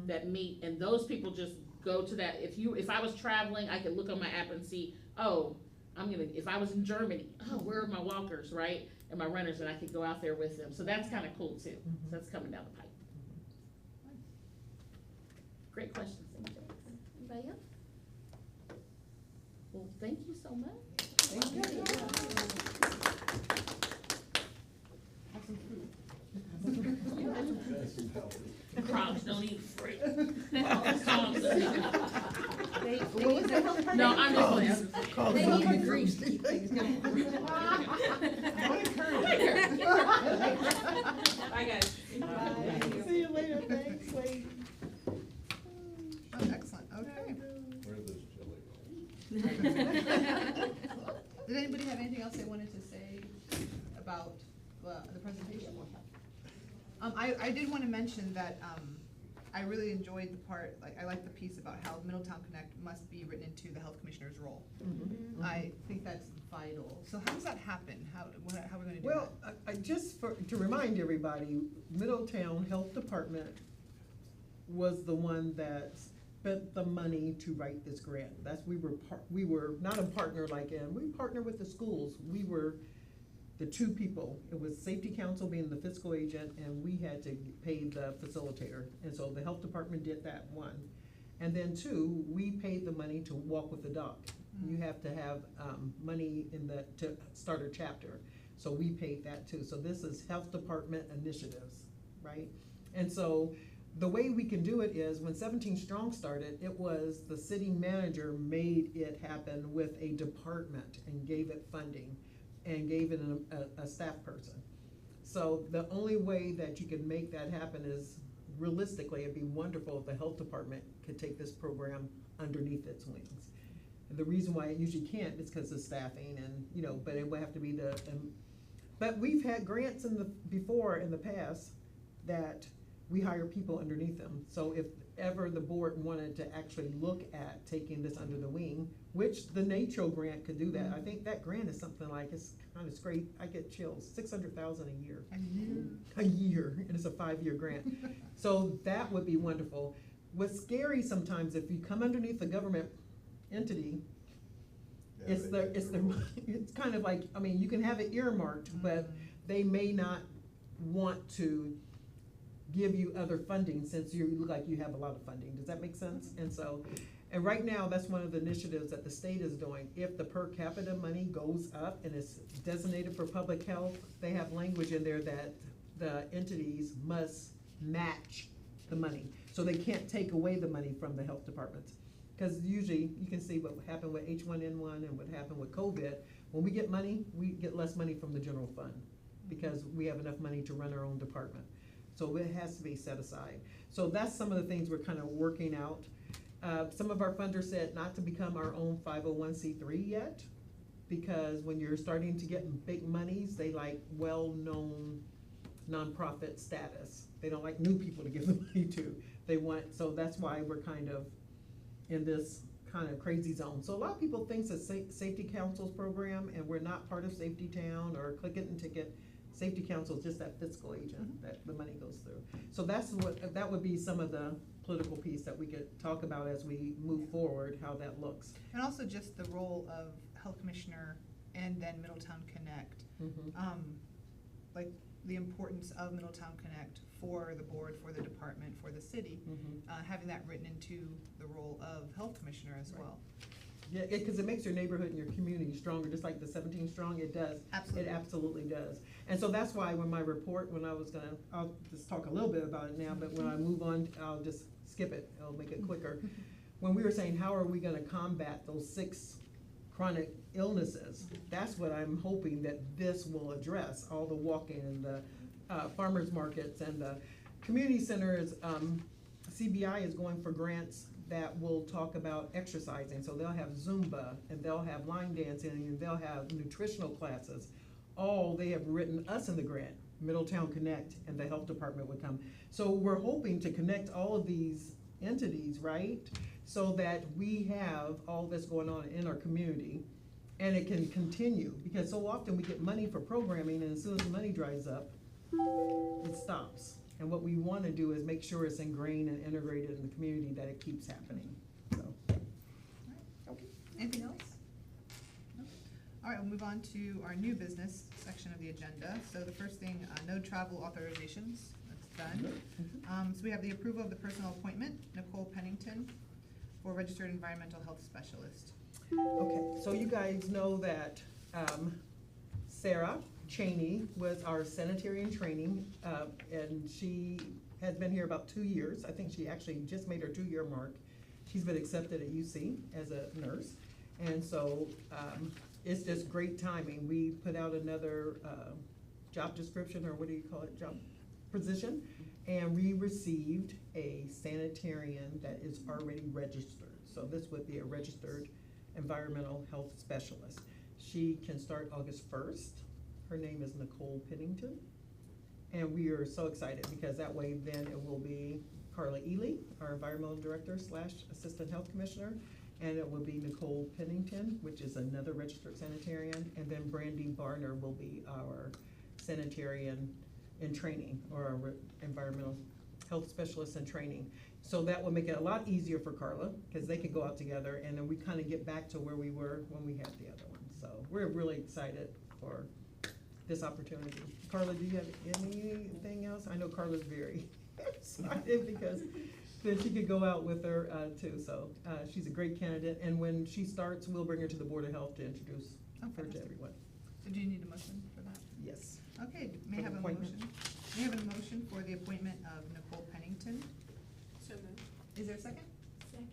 that meet, and those people just go to that. If I was traveling, I could look on my app and see, oh, if I was in Germany, oh, where are my walkers, right? And my runners, and I could go out there with them. So that's kind of cool too. So that's coming down the pipe. Great questions. Anybody else? Well, thank you so much. Thank you. Have some food. Crocs don't eat fruit. They use the health department. No, I'm just playing. They eat the grease. Bye, guys. See you later, thanks, Wade. Oh, excellent, okay. Where are those chili? Did anybody have anything else they wanted to say about the presentation? I did want to mention that I really enjoyed the part, I like the piece about how Middletown Connect must be written into the health commissioner's role. I think that's vital. So how does that happen? How are we going to do that? Well, to remind everybody, Middletown Health Department was the one that spent the money to write this grant. We were not a partner we partnered with the schools. We were the 2 people. It was Safety Council being the fiscal agent, and we had to pay the facilitator. And so the health department did that, 1. And then 2, we paid the money to walk with the dog. You have to have money to start a chapter. So we paid that too. So this is health department initiatives, right? And so the way we can do it is when 17 Strong started, it was the city manager made it happen with a department and gave it funding and gave it a staff person. So the only way that you can make that happen is, realistically, it'd be wonderful if the health department could take this program underneath its wings. And the reason why it usually can't is because of staffing and, but it would have to be but we've had grants in the past that we hire people underneath them. So if ever the board wanted to actually look at taking this under the wing, which the NATRO grant could do that. I think that grant is something like, it's kind of great, I get chills, $600,000 a year. A year, and it's a 5-year grant. So that would be wonderful. What's scary sometimes, if you come underneath the government entity, it's kind of like, you can have it earmarked, but they may not want to give you other funding since you look like you have a lot of funding. Does that make sense? And right now, that's one of the initiatives that the state is doing. If the per capita money goes up and is designated for public health, they have language in there that the entities must match the money. So they can't take away the money from the health departments. Because usually, you can see what happened with H1N1 and what happened with COVID. When we get money, we get less money from the general fund because we have enough money to run our own department. So it has to be set aside. So that's some of the things we're kind of working out. Some of our funders said not to become our own 501c3 yet, because when you're starting to get big monies, they like well-known nonprofit status. They don't like new people to give the money to. So that's why we're kind of in this kind of crazy zone. So a lot of people think it's a Safety Council's program, and we're not part of Safety Town or Click It and Ticket. Safety Council is just that fiscal agent Mhm. that the money goes through. So that would be some of the political piece that we could talk about as we move forward, how that looks. And also just the role of Health Commissioner and then Middletown Connect. Like the importance of Middletown Connect for the board, for the department, for the city, having that written into the role of Health Commissioner as Right. well. Yeah, because it makes your neighborhood and your community stronger, just like the 17 Strong, it does. Absolutely. It absolutely does. And so that's why when my report, I'll just talk a little bit about it now, but when I move on, I'll just skip it, I'll make it quicker. When we were saying, how are we gonna combat those 6 chronic illnesses? That's what I'm hoping that this will address, all the walking and the farmers markets and the community centers. CBI is going for grants that will talk about exercising, so they'll have Zumba, and they'll have line dancing, and they'll have nutritional classes. All, they have written us in the grant, Middletown Connect, and the health department would come. So we're hoping to connect all of these entities, right? So that we have all this going on in our community, and it can continue, because so often we get money for programming, and as soon as the money dries up, it stops. And what we wanna do is make sure it's ingrained and integrated in the community, that it keeps happening, so. Okay. Anything else? No? All right, we'll move on to our new business section of the agenda. So the first thing, no travel authorizations, that's done. So we have the approval of the personal appointment, Nicole Pennington, for registered environmental health specialist. Okay, so you guys know that Sarah Cheney was our sanitary in training, and she has been here about 2 years. I think she actually just made her 2-year mark. She's been accepted at UC as a nurse, and so it's just great timing. We put out another job description, or what do you call it, job position, and we received a sanitarian that is already registered. So this would be a registered environmental health specialist. She can start August 1st. Her name is Nicole Pennington. And we are so excited because that way then it will be Carla Ely, our environmental director / assistant health commissioner. And it will be Nicole Pennington, which is another registered sanitarian. And then Brandy Barner will be our sanitarian in training, or our environmental health specialist in training. So that will make it a lot easier for Carla, because they can go out together, and then we kind of get back to where we were when we had the other one. So we're really excited for this opportunity. Carla, do you have anything else? I know Carla's very excited because then she could go out with her too. So she's a great candidate, and when she starts, we'll bring her to the Board of Health to introduce her to everyone. So do you need a motion for that? Yes. Okay, may I For have the a appointment. motion? May I have a motion for the appointment of Nicole Pennington? So moved. Is there a second? Second.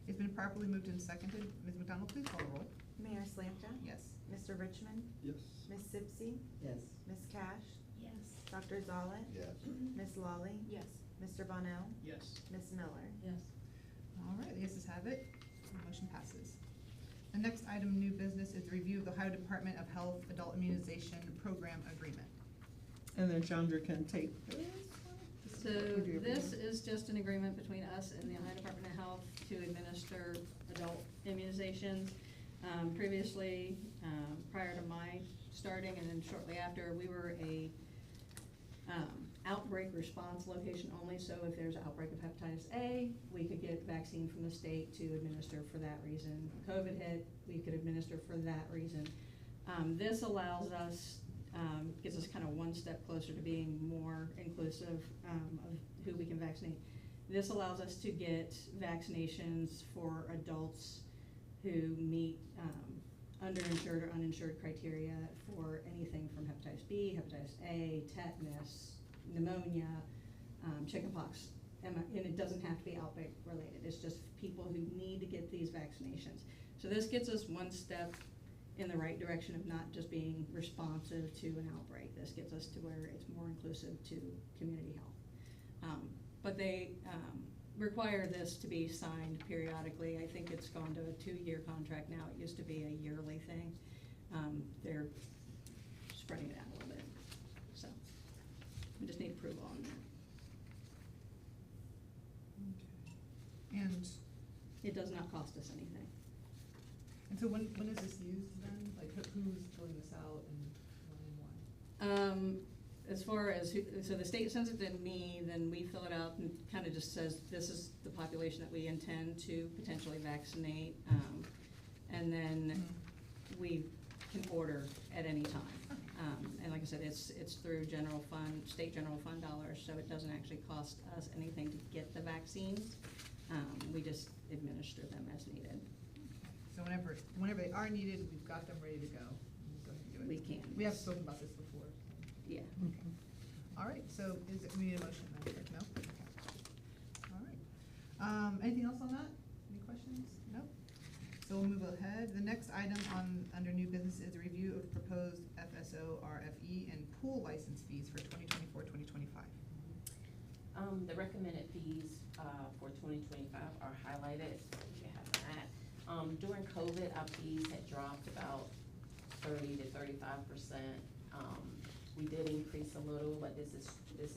It's been properly moved and seconded. Ms. McDonald, please call the roll. Mayor Slancha? Yes. Mr. Richmond? Yes. Ms. Sipsey? Yes. Ms. Cash? Yes. Dr. Zollett? Yes. Ms. Lawley? Yes. Mr. Bonnell? Yes. Ms. Miller? Yes. All right, the yeses have it. The motion passes. The next item, new business, is the review of the Ohio Department of Health Adult Immunization Program Agreement. And then Chandra can take this. So Would you this approve? is just an agreement between us and the Ohio Department of Health to administer adult immunizations. Previously, prior to my starting and then shortly after, we were a outbreak response location only. So if there's an outbreak of hepatitis A, we could get vaccine from the state to administer for that reason. COVID hit, we could administer for that reason. This allows us, gets us kind of one step closer to being more inclusive of who we can vaccinate. This allows us to get vaccinations for adults who meet underinsured or uninsured criteria for anything from hepatitis B, hepatitis A, tetanus, pneumonia, chickenpox. And it doesn't have to be outbreak related. It's just people who need to get these vaccinations. So this gets us one step in the right direction of not just being responsive to an outbreak. This gets us to where it's more inclusive to community health. But they require this to be signed periodically. I think it's gone to a 2-year contract now. It used to be a yearly thing. They're spreading it out a little bit. So we just need approval on that. And It does not cost us anything. so when is this used then? Like who's filling this out and when and why? as far as, so the state sends it to me, then we fill it out and kind of just says, this is the population that we intend to potentially vaccinate. And then we can order at any time. And like I said, it's through general fund, state general fund dollars, so it doesn't actually cost us anything to get the vaccines. We just administer them as needed. So whenever they are needed, we've got them ready to go. We'll go ahead and do it. We can. We have spoken about this before. Yeah. All right, so we need a motion, Madam Clerk, no? Okay. All right. Anything else on that? Any questions? No? So we'll move ahead. The next item under new business is a review of proposed FSO, RFE, and pool license fees for 2024-2025. The recommended fees, for 2025 are highlighted, you have that. During COVID, our fees had dropped about 30 to 35%. We did increase a little, but this is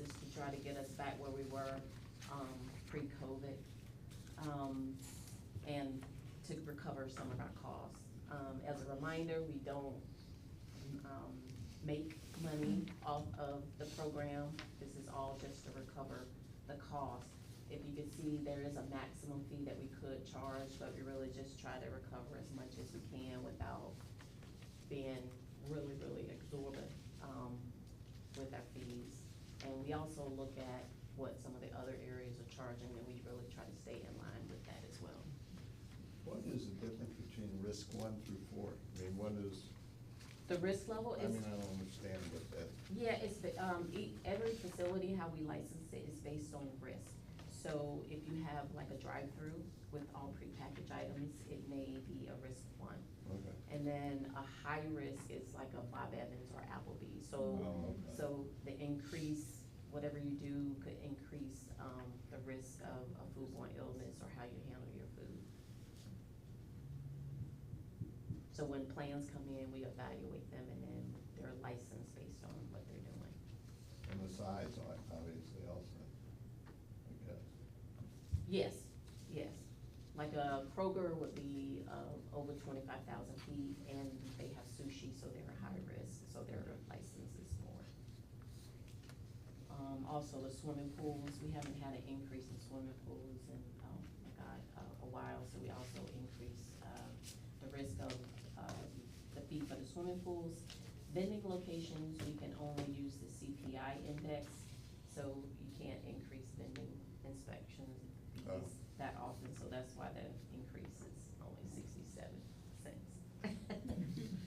to try to get us back where we were, pre-COVID, and to recover some of our costs. As a reminder, we don't, make money off of the program. This is all just to recover the cost. If you could see, there is a maximum fee that we could charge, but we really just try to recover as much as we can without being really, really exorbitant, with our fees. And we also look at what some of the other areas are charging, and we really try to stay in line with that as well. What is the difference between risk 1 through 4? I mean, one is, The risk level I is. mean, I don't understand what that, Yeah, it's, every facility, how we license it is based on risk. So if you have like a drive-through with all prepackaged items, it may be a risk 1. okay. And then a high risk is like a Bob Evans or Applebee's. So, Oh, okay. so the increase, whatever you do could increase, the risk of a foodborne illness or how you handle your food. So when plans come in, we evaluate them and then they're licensed based on what they're doing. And the size, obviously, also, I guess. Yes, yes. Like a Kroger would be, over 25,000 feet, and they have sushi, so they're high risk, so their license is more. Also the swimming pools, we haven't had an increase in swimming pools in, a while, so we also increase, the risk of, the fee for the swimming pools. Vending locations, we can only use the CPI index, so you can't increase vending inspections that often, so that's why the increase is only 67 cents.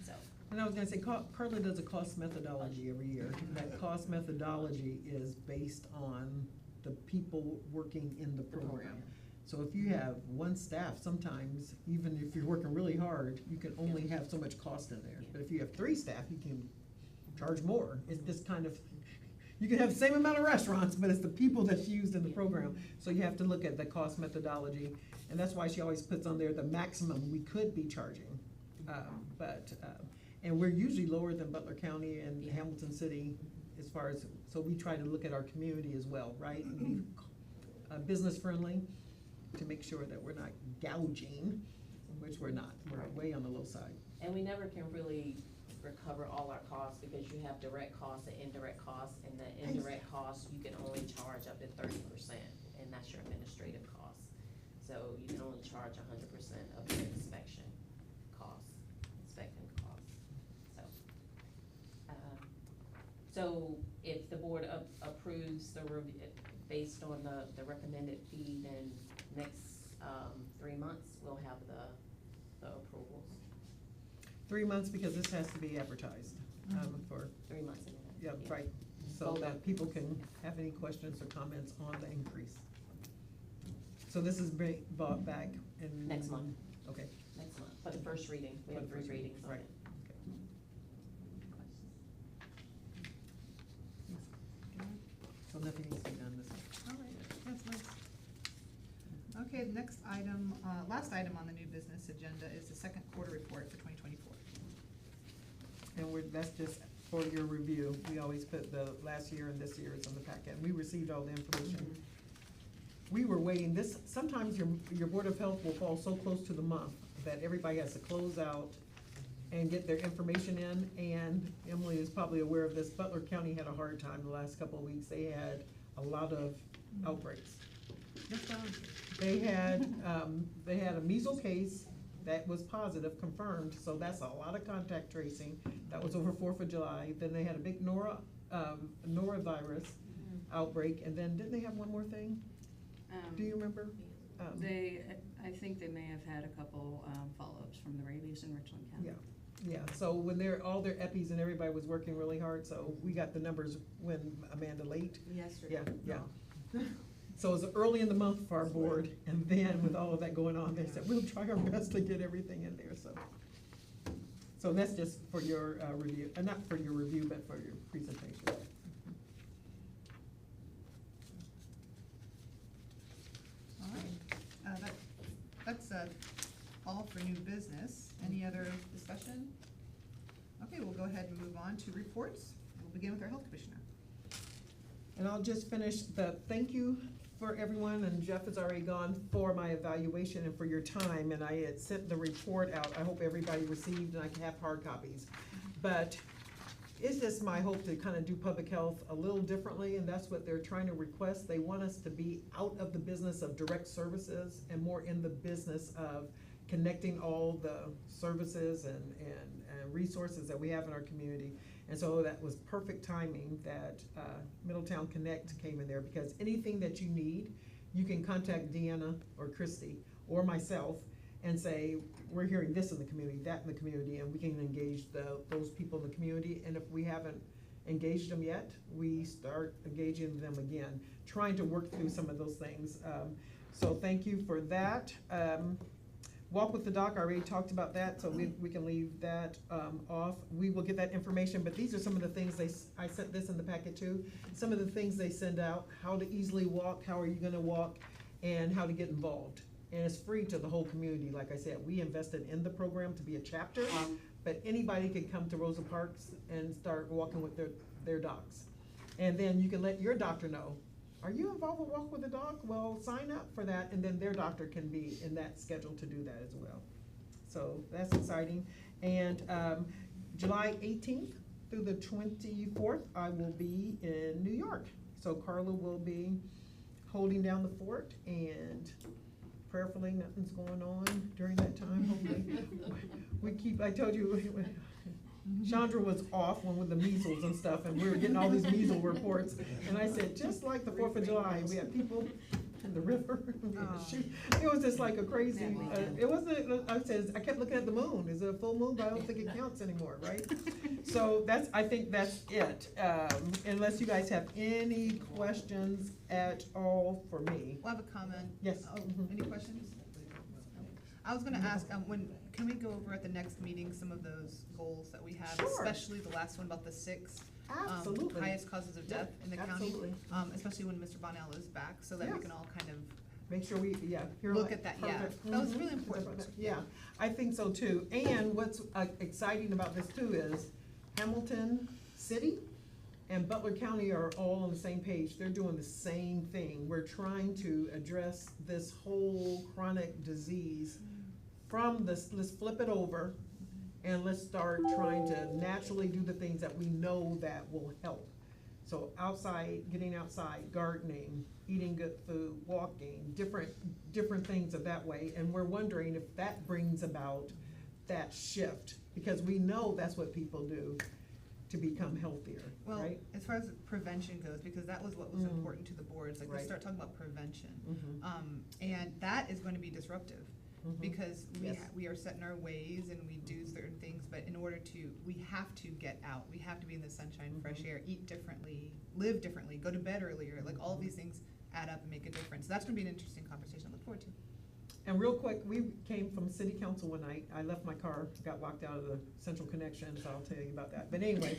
So, And I was gonna say, Carla does a cost methodology every year. That cost methodology is based on the people working in the program. So if you have one staff, sometimes, even if you're working really hard, you can only have so much cost in there. But if you have 3 staff, you can charge more. It's just kind of, you can have the same amount of restaurants, but it's the people that's used in the program. So you have to look at the cost methodology, and that's why she always puts on there the maximum we could be charging. And we're usually lower than Butler County and Hamilton City as far as, so we try to look at our community as well, right? And be business friendly to make sure that we're not gouging, which we're not. We're way on the low side. and we never can really recover all our costs because you have direct costs and indirect costs, and the indirect costs, you can only charge up to 30%, and that's your administrative costs. So you can only charge 100% of your inspection costs, inspecting costs, so. So if the board approves the review, based on the recommended fee, then next, 3 months, we'll have the approvals. 3 months because this has to be advertised, for, 3 months in advance. yeah, right. So that people can have any questions or comments on the increase. So this is bought back in? Next month. Okay. Next month, for the first reading, we have 3 readings on Right. it. So nothing needs to be done this month. All right, that's nice. Okay, the next item, last item on the new business agenda is the second quarter report for 2024. And that's just for your review. We always put the last year and this year's on the packet. We received all the information. We were waiting, sometimes your Board of Health will fall so close to the month that everybody has to close out and get their information in. And Emily is probably aware of this, Butler County had a hard time the last couple of weeks. They had a lot of outbreaks. That's what I was- They had a measles case that was positive, confirmed, so that's a lot of contact tracing. That was over 4th of July. Then they had a big norovirus outbreak, and then didn't they have one more thing? Do you remember? I think they may have had a couple, follow-ups from the rabies in Richland County. Yeah, so when all their EPIs and everybody was working really hard, so we got the numbers when Amanda late. Yesterday. Yeah. So it was early in the month for our board, and then with all of that going on, they said, we'll try our best to get everything in there, so. So that's just for your review, not for your review, but for your presentation. All right, that's all for new business. Any other discussion? Okay, we'll go ahead and move on to reports. We'll begin with our health commissioner. And I'll just finish the thank you for everyone, and Jeff has already gone for my evaluation and for your time, and I had sent the report out. I hope everybody received, and I can have hard copies. But it's just my hope to kind of do public health a little differently, and that's what they're trying to request. They want us to be out of the business of direct services and more in the business of connecting all the services and resources that we have in our community. And so that was perfect timing that Middletown Connect came in there, because anything that you need, you can contact Deanna or Christy or myself and say, we're hearing this in the community, that in the community, and we can engage those people in the community. And if we haven't engaged them yet, we start engaging them again, trying to work through some of those things. So thank you for that. Walk with the doc, I already talked about that, so we can leave that off. We will get that information, but these are some of the things I sent this in the packet too. Some of the things they send out, how to easily walk, how are you gonna walk, and how to get involved. And it's free to the whole community. Like I said, we invested in the program to be a chapter, but anybody can come to Rosa Parks and start walking with their docs. And then you can let your doctor know, are you involved with Walk with the Dog? Well, sign up for that, and then their doctor can be in that schedule to do that as well. So that's exciting. And July 18th through the 24th, I will be in New York. So Carla will be holding down the fort, and prayerfully nothing's going on during that time, hopefully. I told you, Chandra was off with the measles and stuff, and we were getting all these measles reports. And I said, just like the 4th of July, we had people in the river. It was just like a crazy, it wasn't, I kept looking at the moon. Is it a full moon? But I don't think it counts anymore, right? So I think that's it. Unless you guys have any questions at all for me. We'll have a comment. Yes. Oh, any questions? I was gonna ask, can we go over at the next meeting some of those goals that we have, Sure. especially the last one about the 6 Absolutely. highest causes of death in the county? Absolutely. Especially when Mr. Bonnell is back, so that we Yes. can all kind of Make sure we, look at that, yeah. Perfect. That was Mhm. really important. Yeah, I think so too. And what's exciting about this too is Hamilton City and Butler County are all on the same page. They're doing the same thing. We're trying to address this whole chronic disease from this, let's flip it over and let's start trying to naturally do the things that we know that will help. So getting outside, gardening, eating good food, walking, different things of that way. And we're wondering if that brings about that shift, because we know that's what people do to become healthier, Well, right? as far as prevention goes, because that was what was important to the boards, like, let's Right. start talking about prevention. Mhm. And that is going to be disruptive, Mhm. because Yes. we are set in our ways and we do certain things, but in order to, we have to get out, we have to be in the sunshine, fresh air, eat differently, live differently, go to bed earlier, like, all of these things add up and make a difference. That's gonna be an interesting conversation, I look forward to. And real quick, we came from city council one night. I left my car, got locked out of the central connection, so I'll tell you about that. But anyway,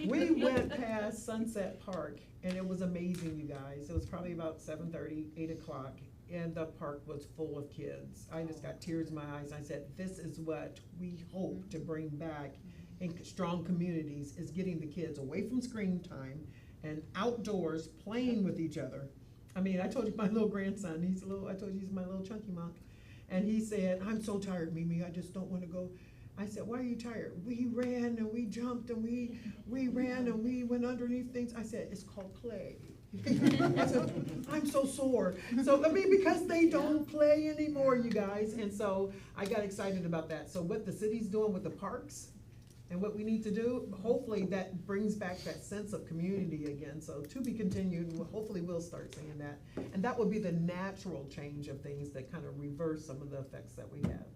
we went past Sunset Park, and it was amazing, you guys. It was probably about 7:30, 8 o'clock, and the park was full of kids. I just got tears in my eyes. I said, this is what we hope to bring back in strong communities, is getting the kids away from screen time and outdoors playing with each other. I mean, I told you my little grandson, I told you he's my little chunky monk. And he said, I'm so tired, Mimi, I just don't wanna go. I said, why are you tired? We ran and we jumped and we ran and we went underneath things. I said, it's called play. I said, I'm so sore. So, I mean, because they don't play anymore, you guys, and so I got excited about that. So what the city's doing with the parks and what we need to do, hopefully that brings back that sense of community again. So to be continued, hopefully we'll start seeing that. And that would be the natural change of things that kind of reverse some of the effects that we have,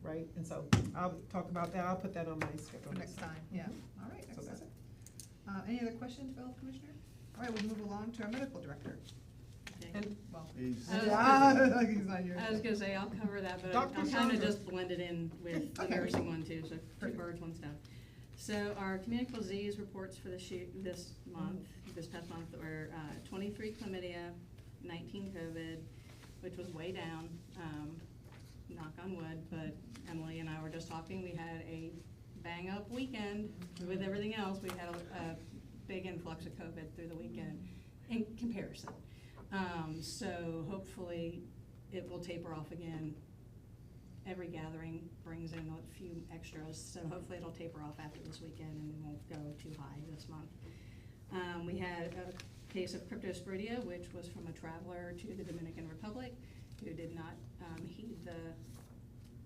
right? And so I'll talk about that, I'll put that on my schedule. For next time, yeah. All right, So that's excellent. Any other questions for Health Commissioner? All right, we'll move along to our medical director. Okay. And Well, He's- like he's not here. I was gonna say, I'll cover that, but Dr. I'll kinda Chandra. just blend it in with the Okay. nursing one too, so two Perfect. birds, one stone. So our communicable disease reports for this month, this past month, were 23 chlamydia, 19 COVID, which was way down, knock on wood, but Emily and I were just talking, we had a bang-up weekend with everything else. We had a big influx of COVID through the weekend in comparison. So hopefully it will taper off again. Every gathering brings in a few extras, so hopefully it'll taper off after this weekend and we won't go too high this month. We had a case of cryptosporidia, which was from a traveler to the Dominican Republic who did not heed the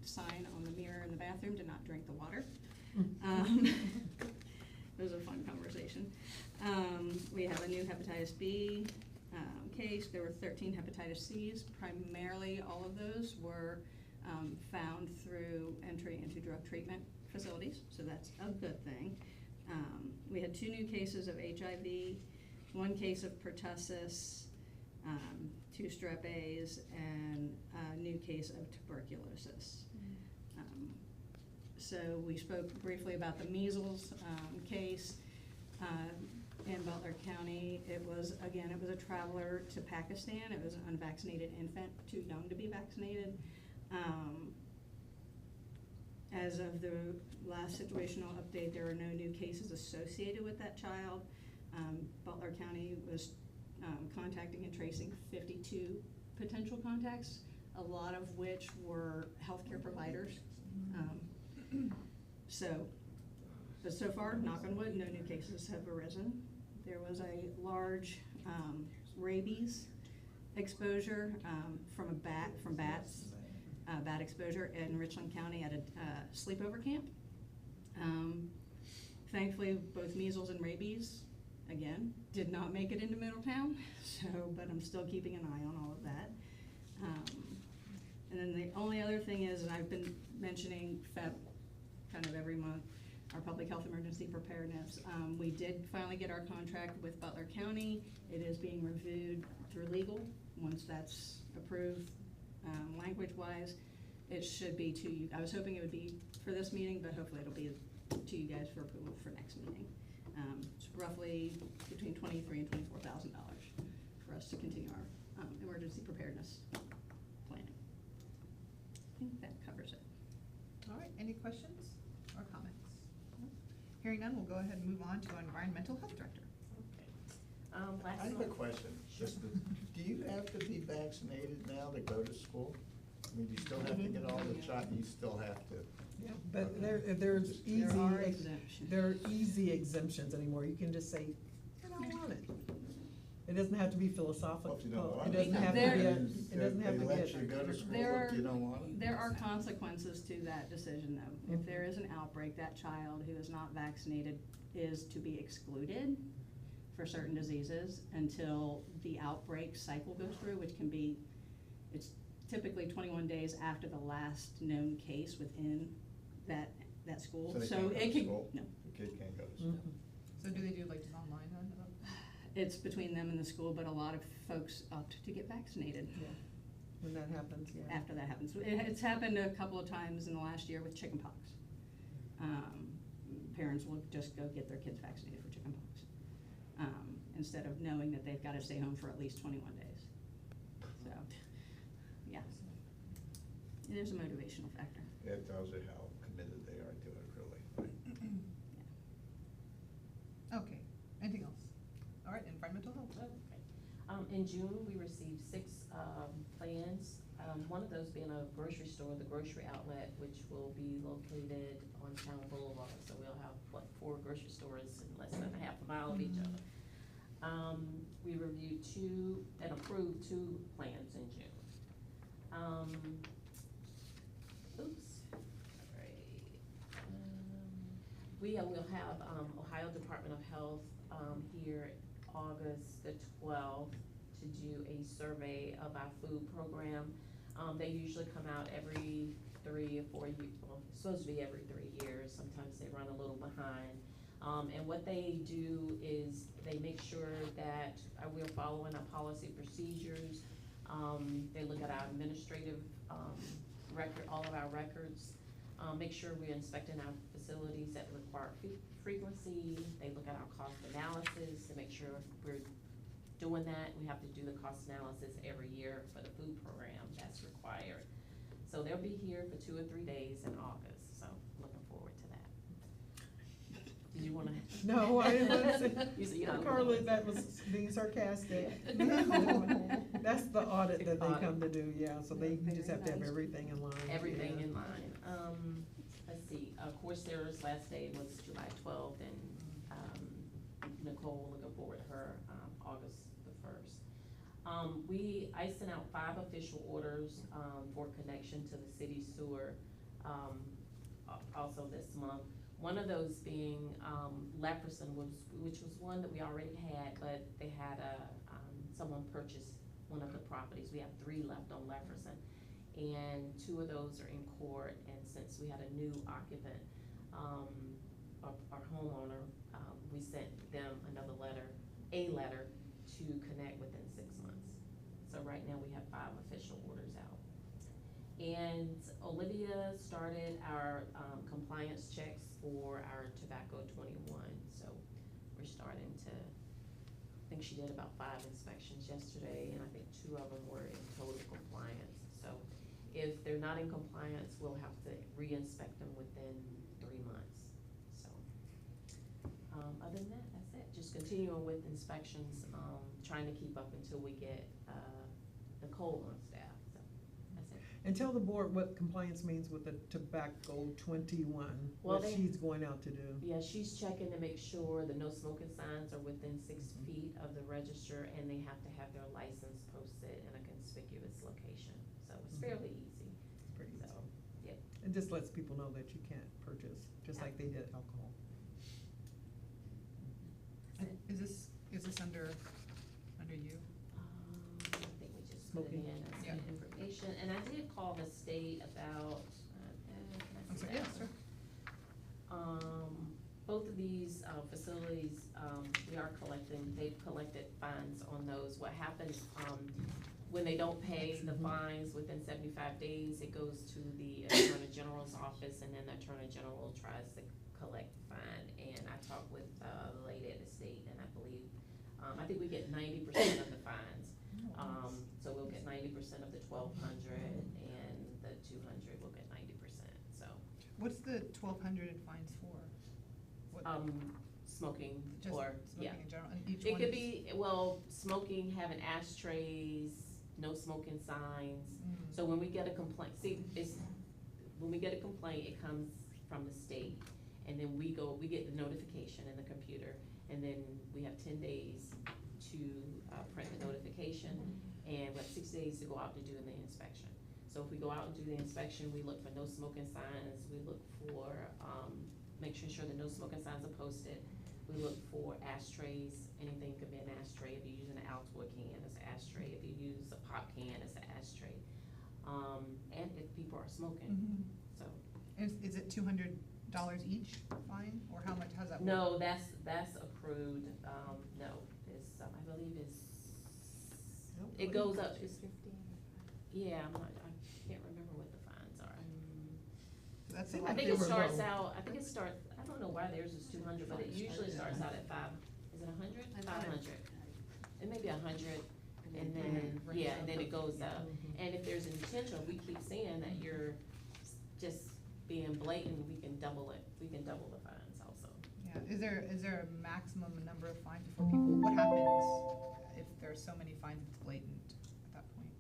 sign on the mirror in the bathroom, did not drink the water. It was a fun conversation. We have a new hepatitis B case. There were 13 hepatitis C's. Primarily, all of those were found through entry into drug treatment facilities, so that's a good thing. We had 2 new cases of HIV, 1 case of pertussis, 2 strep A's, and a new case of tuberculosis. So we spoke briefly about the measles case in Butler County. It was a traveler to Pakistan. It was an unvaccinated infant, too young to be vaccinated. As of the last situational update, there are no new cases associated with that child. Butler County was contacting and tracing 52 potential contacts, a lot of which were healthcare providers. But so far, knock on wood, no new cases have arisen. There was a large rabies exposure from bats, bat exposure in Richland County at a sleepover camp. Thankfully, both measles and rabies, again, did not make it into Middletown, but I'm still keeping an eye on all of that. And then the only other thing is, and I've been mentioning FEP kind of every month, our public health emergency preparedness. We did finally get our contract with Butler County. It is being reviewed through legal. Once that's approved, language-wise, it should be to you. I was hoping it would be for this meeting, but hopefully it'll be to you guys for approval for next meeting. It's roughly between $23,000 and $24,000 for us to continue our emergency preparedness planning. I think that covers it. All right, any questions or comments? Hearing none, we'll go ahead and move on to our environmental health director. I have a question. Do you have to be vaccinated now to go to school? I mean, you still have to get all the shots, you still have to. Yeah, but there's easy, There are exemptions. there are easy exemptions anymore. You can just say, I don't want it. It doesn't have to be philosophical. Well, if you don't want It doesn't have to be, it doesn't have to They let you be. go to school There if you don't want it? There are consequences to that decision, though. If there is an outbreak, that child who is not vaccinated is to be excluded for certain diseases until the outbreak cycle goes through, which can be, it's typically 21 days after the last known case within that school. they So can't go it to can, school? no. The kid can't go to school. Mhm. So do they do like this online then? It's between them and the school, but a lot of folks opt to get vaccinated Yeah. When that happens, yeah. after that happens. It's happened a couple of times in the last year with chickenpox. Parents will just go get their kids vaccinated for chickenpox, instead of knowing that they've got to stay home for at least 21 days. So, yeah. It is a motivational factor. It tells you how committed they are to it, really. Okay, anything else? All right, environmental health. In June, we received 6 plans One of those being a grocery store, the grocery outlet, which will be located on Town Boulevard. So we'll have, 4 grocery stores in less than a half a mile of each other. We reviewed 2 and approved 2 plans in June. We will have, Ohio Department of Health, here August the 12th to do a survey of our food program. They usually come out every 3 or 4 years, well, it's supposed to be every 3 years, sometimes they run a little behind. And what they do is they make sure that we're following our policy procedures. They look at our administrative, record, all of our records, make sure we're inspecting our facilities that require frequency. They look at our cost analysis to make sure we're doing that. We have to do the cost analysis every year for the food program that's required. So they'll be here for 2 or 3 days in August, so looking forward to that. Did you wanna? No, I didn't want to You said say, you don't Carla, wanna- that was being sarcastic. That's the audit that they come to do, yeah, so they just have to have everything in line. Everything yeah. in line. Let's see, Coursera's last day was July 12th, and Nicole, looking forward to her, August the 1st. I sent out 5 official orders, for connection to the city sewer, also this month. One of those being, Lefferson which was one that we already had, but they had someone purchased one of the properties. We have 3 left on Lefferson, and 2 of those are in court, and since we had a new occupant, our homeowner, we sent them a letter to connect within 6 months. So right now we have 5 official orders out. And Olivia started our compliance checks for our tobacco 21, so we're starting to, I think she did about 5 inspections yesterday, and I think 2 of them were in total compliance. So if they're not in compliance, we'll have to re-inspect them within 3 months, so. Other than that, that's it, just continuing with inspections, trying to keep up until we get Nicole on staff, so that's it. And tell the board what compliance means with the tobacco 21, Well, what she's going out to do. Yeah, she's checking to make sure the no smoking signs are within 6 feet of the register, and they have to have their license posted in a conspicuous location, so it's fairly easy. It's pretty easy. So, yeah. It just lets people know that you can't purchase, just Yeah. like they did alcohol. Is this under you? I think we just put it Smoking. in as Yeah. information, and I did call the state about, I'm sorry, yeah, sure. Both of these, facilities, we are collecting, they've collected fines on those. What happens, when they don't pay the fines within 75 days, it goes to the Attorney General's office, and then the Attorney General tries to collect the fine. And I talked with, the lady at the state, and I believe, I think we get 90% of the fines. So we'll get 90% of the 1,200, and the 200 will get 90%, so. What's the 1,200 fines for? What- Smoking, Just or, yeah. smoking in general, and each It one could is- be, well, smoking, having ashtrays, no smoking signs. Mm. So when we get a complaint, when we get a complaint, it comes from the state, and then we get the notification in the computer, and then we have 10 days to, print the notification, and we have 6 days to go out to do the inspection. So if we go out and do the inspection, we look for no smoking signs, we look for, making sure the no smoking signs are posted. We look for ashtrays, anything could be an ashtray. If you're using an Altoid can, it's an ashtray. If you use a pop can, it's an ashtray. And if people are smoking, Mhm. so. Is it $200 each fine, or how's that work? No, that's accrued, no, it's, I believe it goes up, it's 15. Yeah, I can't remember what the fines are. That's a Seemed lot. I think they it were starts low. out, I don't know why theirs is 200, but it usually starts out at 5, is it 100? 500. It may be 100, and then, yeah, and then it goes up. And if there's intentional, we keep saying that you're just being blatant, we can double it, we can double the fines also. Yeah, is there a maximum number of fines before people, what happens if there are so many fines it's blatant at that point?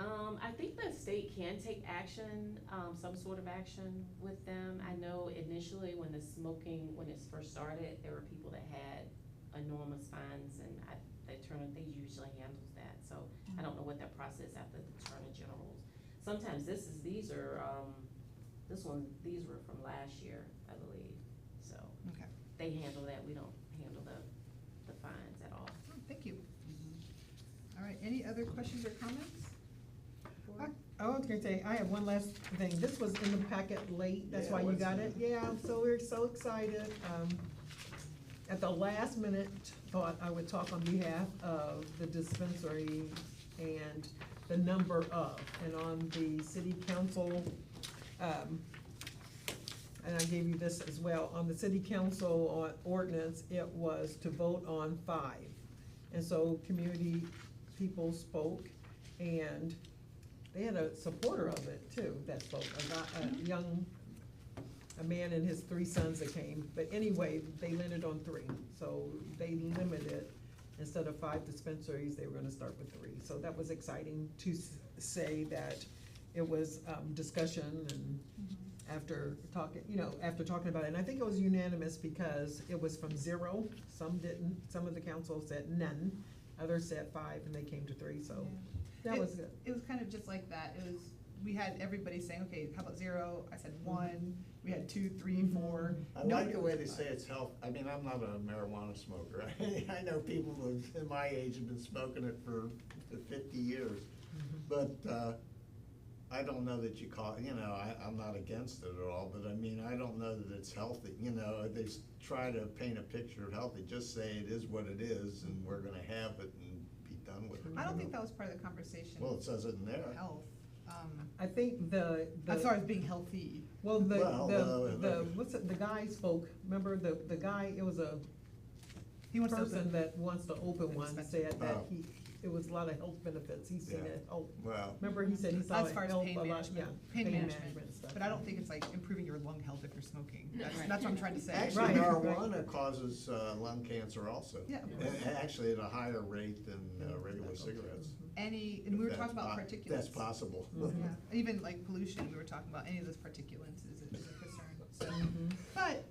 I think the state can take action, some sort of action with them. I know initially when when it first started, there were people that had enormous fines, and they usually handles that. So I don't know what that process after the Attorney General's. Sometimes these were from last year, I believe, so. Okay. They handle that, we don't handle the fines at all. Oh, thank you. All right, any other questions or comments? I was gonna say, I have one last thing. This was in the packet late, that's Yeah, why you what's got that? it. Yeah, so we're so excited. At the last minute, thought I would talk on behalf of the dispensary and the number of, and on the city council, and I gave you this as well, on the city council ordinance, it was to vote on 5. And so community people spoke, and they had a supporter of it too, that spoke, a man and his 3 sons that came, but anyway, they landed on 3, so they limited, instead of 5 dispensaries, they were gonna start with 3, so that was exciting to say that it was, discussion, and after talking about it, and I think it was unanimous because it was from 0, some didn't, some of the council said none, others said 5, and they came to 3, so. Yeah. That was good. It was kind of just like that. We had everybody saying, okay, how about 0? I said 1. We had 2, 3, 4. I like the way they say it's health, I mean, I'm not a marijuana smoker. I know people in my age have been smoking it for 50 years. But, I don't know that you call, I'm not against it at all, but I mean, I don't know that it's healthy, they try to paint a picture of healthy, just say it is what it is, and we're gonna have it and be done with it. I don't think that was part of the conversation. Well, it says it in there. Health. I think As far as being healthy. well, Well, what's it, the guy spoke, remember the guy, it was a He wants to person open- that wants to open one, dispensary. said that Oh. it was a lot of health benefits, he's seen Yeah. it, Well, remember he said he saw As it far as help pain a lot, management. yeah. Pain and management. stuff. But I don't think it's like improving your lung health if you're smoking. That's Right. what I'm trying to say. actually, Right, marijuana causes lung cancer also. Yeah. Actually, at a higher rate than regular cigarettes. And we were That's talking about po- particulates. That's possible. Yeah, even like pollution, we were talking about any of those particulates is a concern, so, Mhm. but,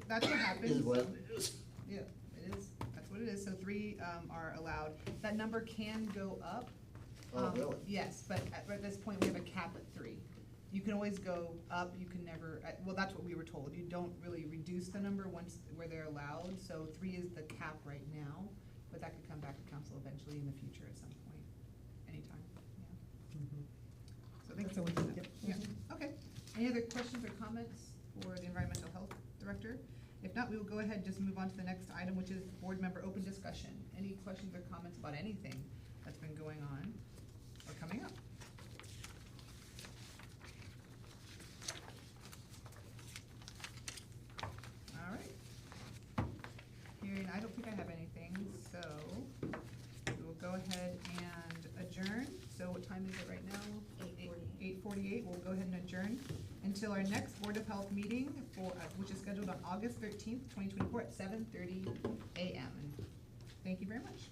that's what happens. Is what so- it is. Yeah, it is, that's what it is, so 3, are allowed. That number can go up. Oh, really? Yes, but at this point, we have a cap at 3. You can always go up, you can never, well, that's what we were told, you don't really reduce the number where they're allowed, so 3 is the cap right now, but that could come back to council eventually in the future at some point, anytime, yeah. Mhm. So thank you. So we can- yep. Yeah, okay. Any other questions or comments for the environmental health director? If not, we will go ahead and just move on to the next item, which is board member open discussion. Any questions or comments about anything that's been going on or coming up? All right. Hearing, I don't think I have anything, so we will go ahead and adjourn. So what time is it right now? 8:48. We'll go ahead and adjourn until our next Board of Health meeting which is scheduled on August 13th, 2024 at 7:30 a.m. And thank you very much.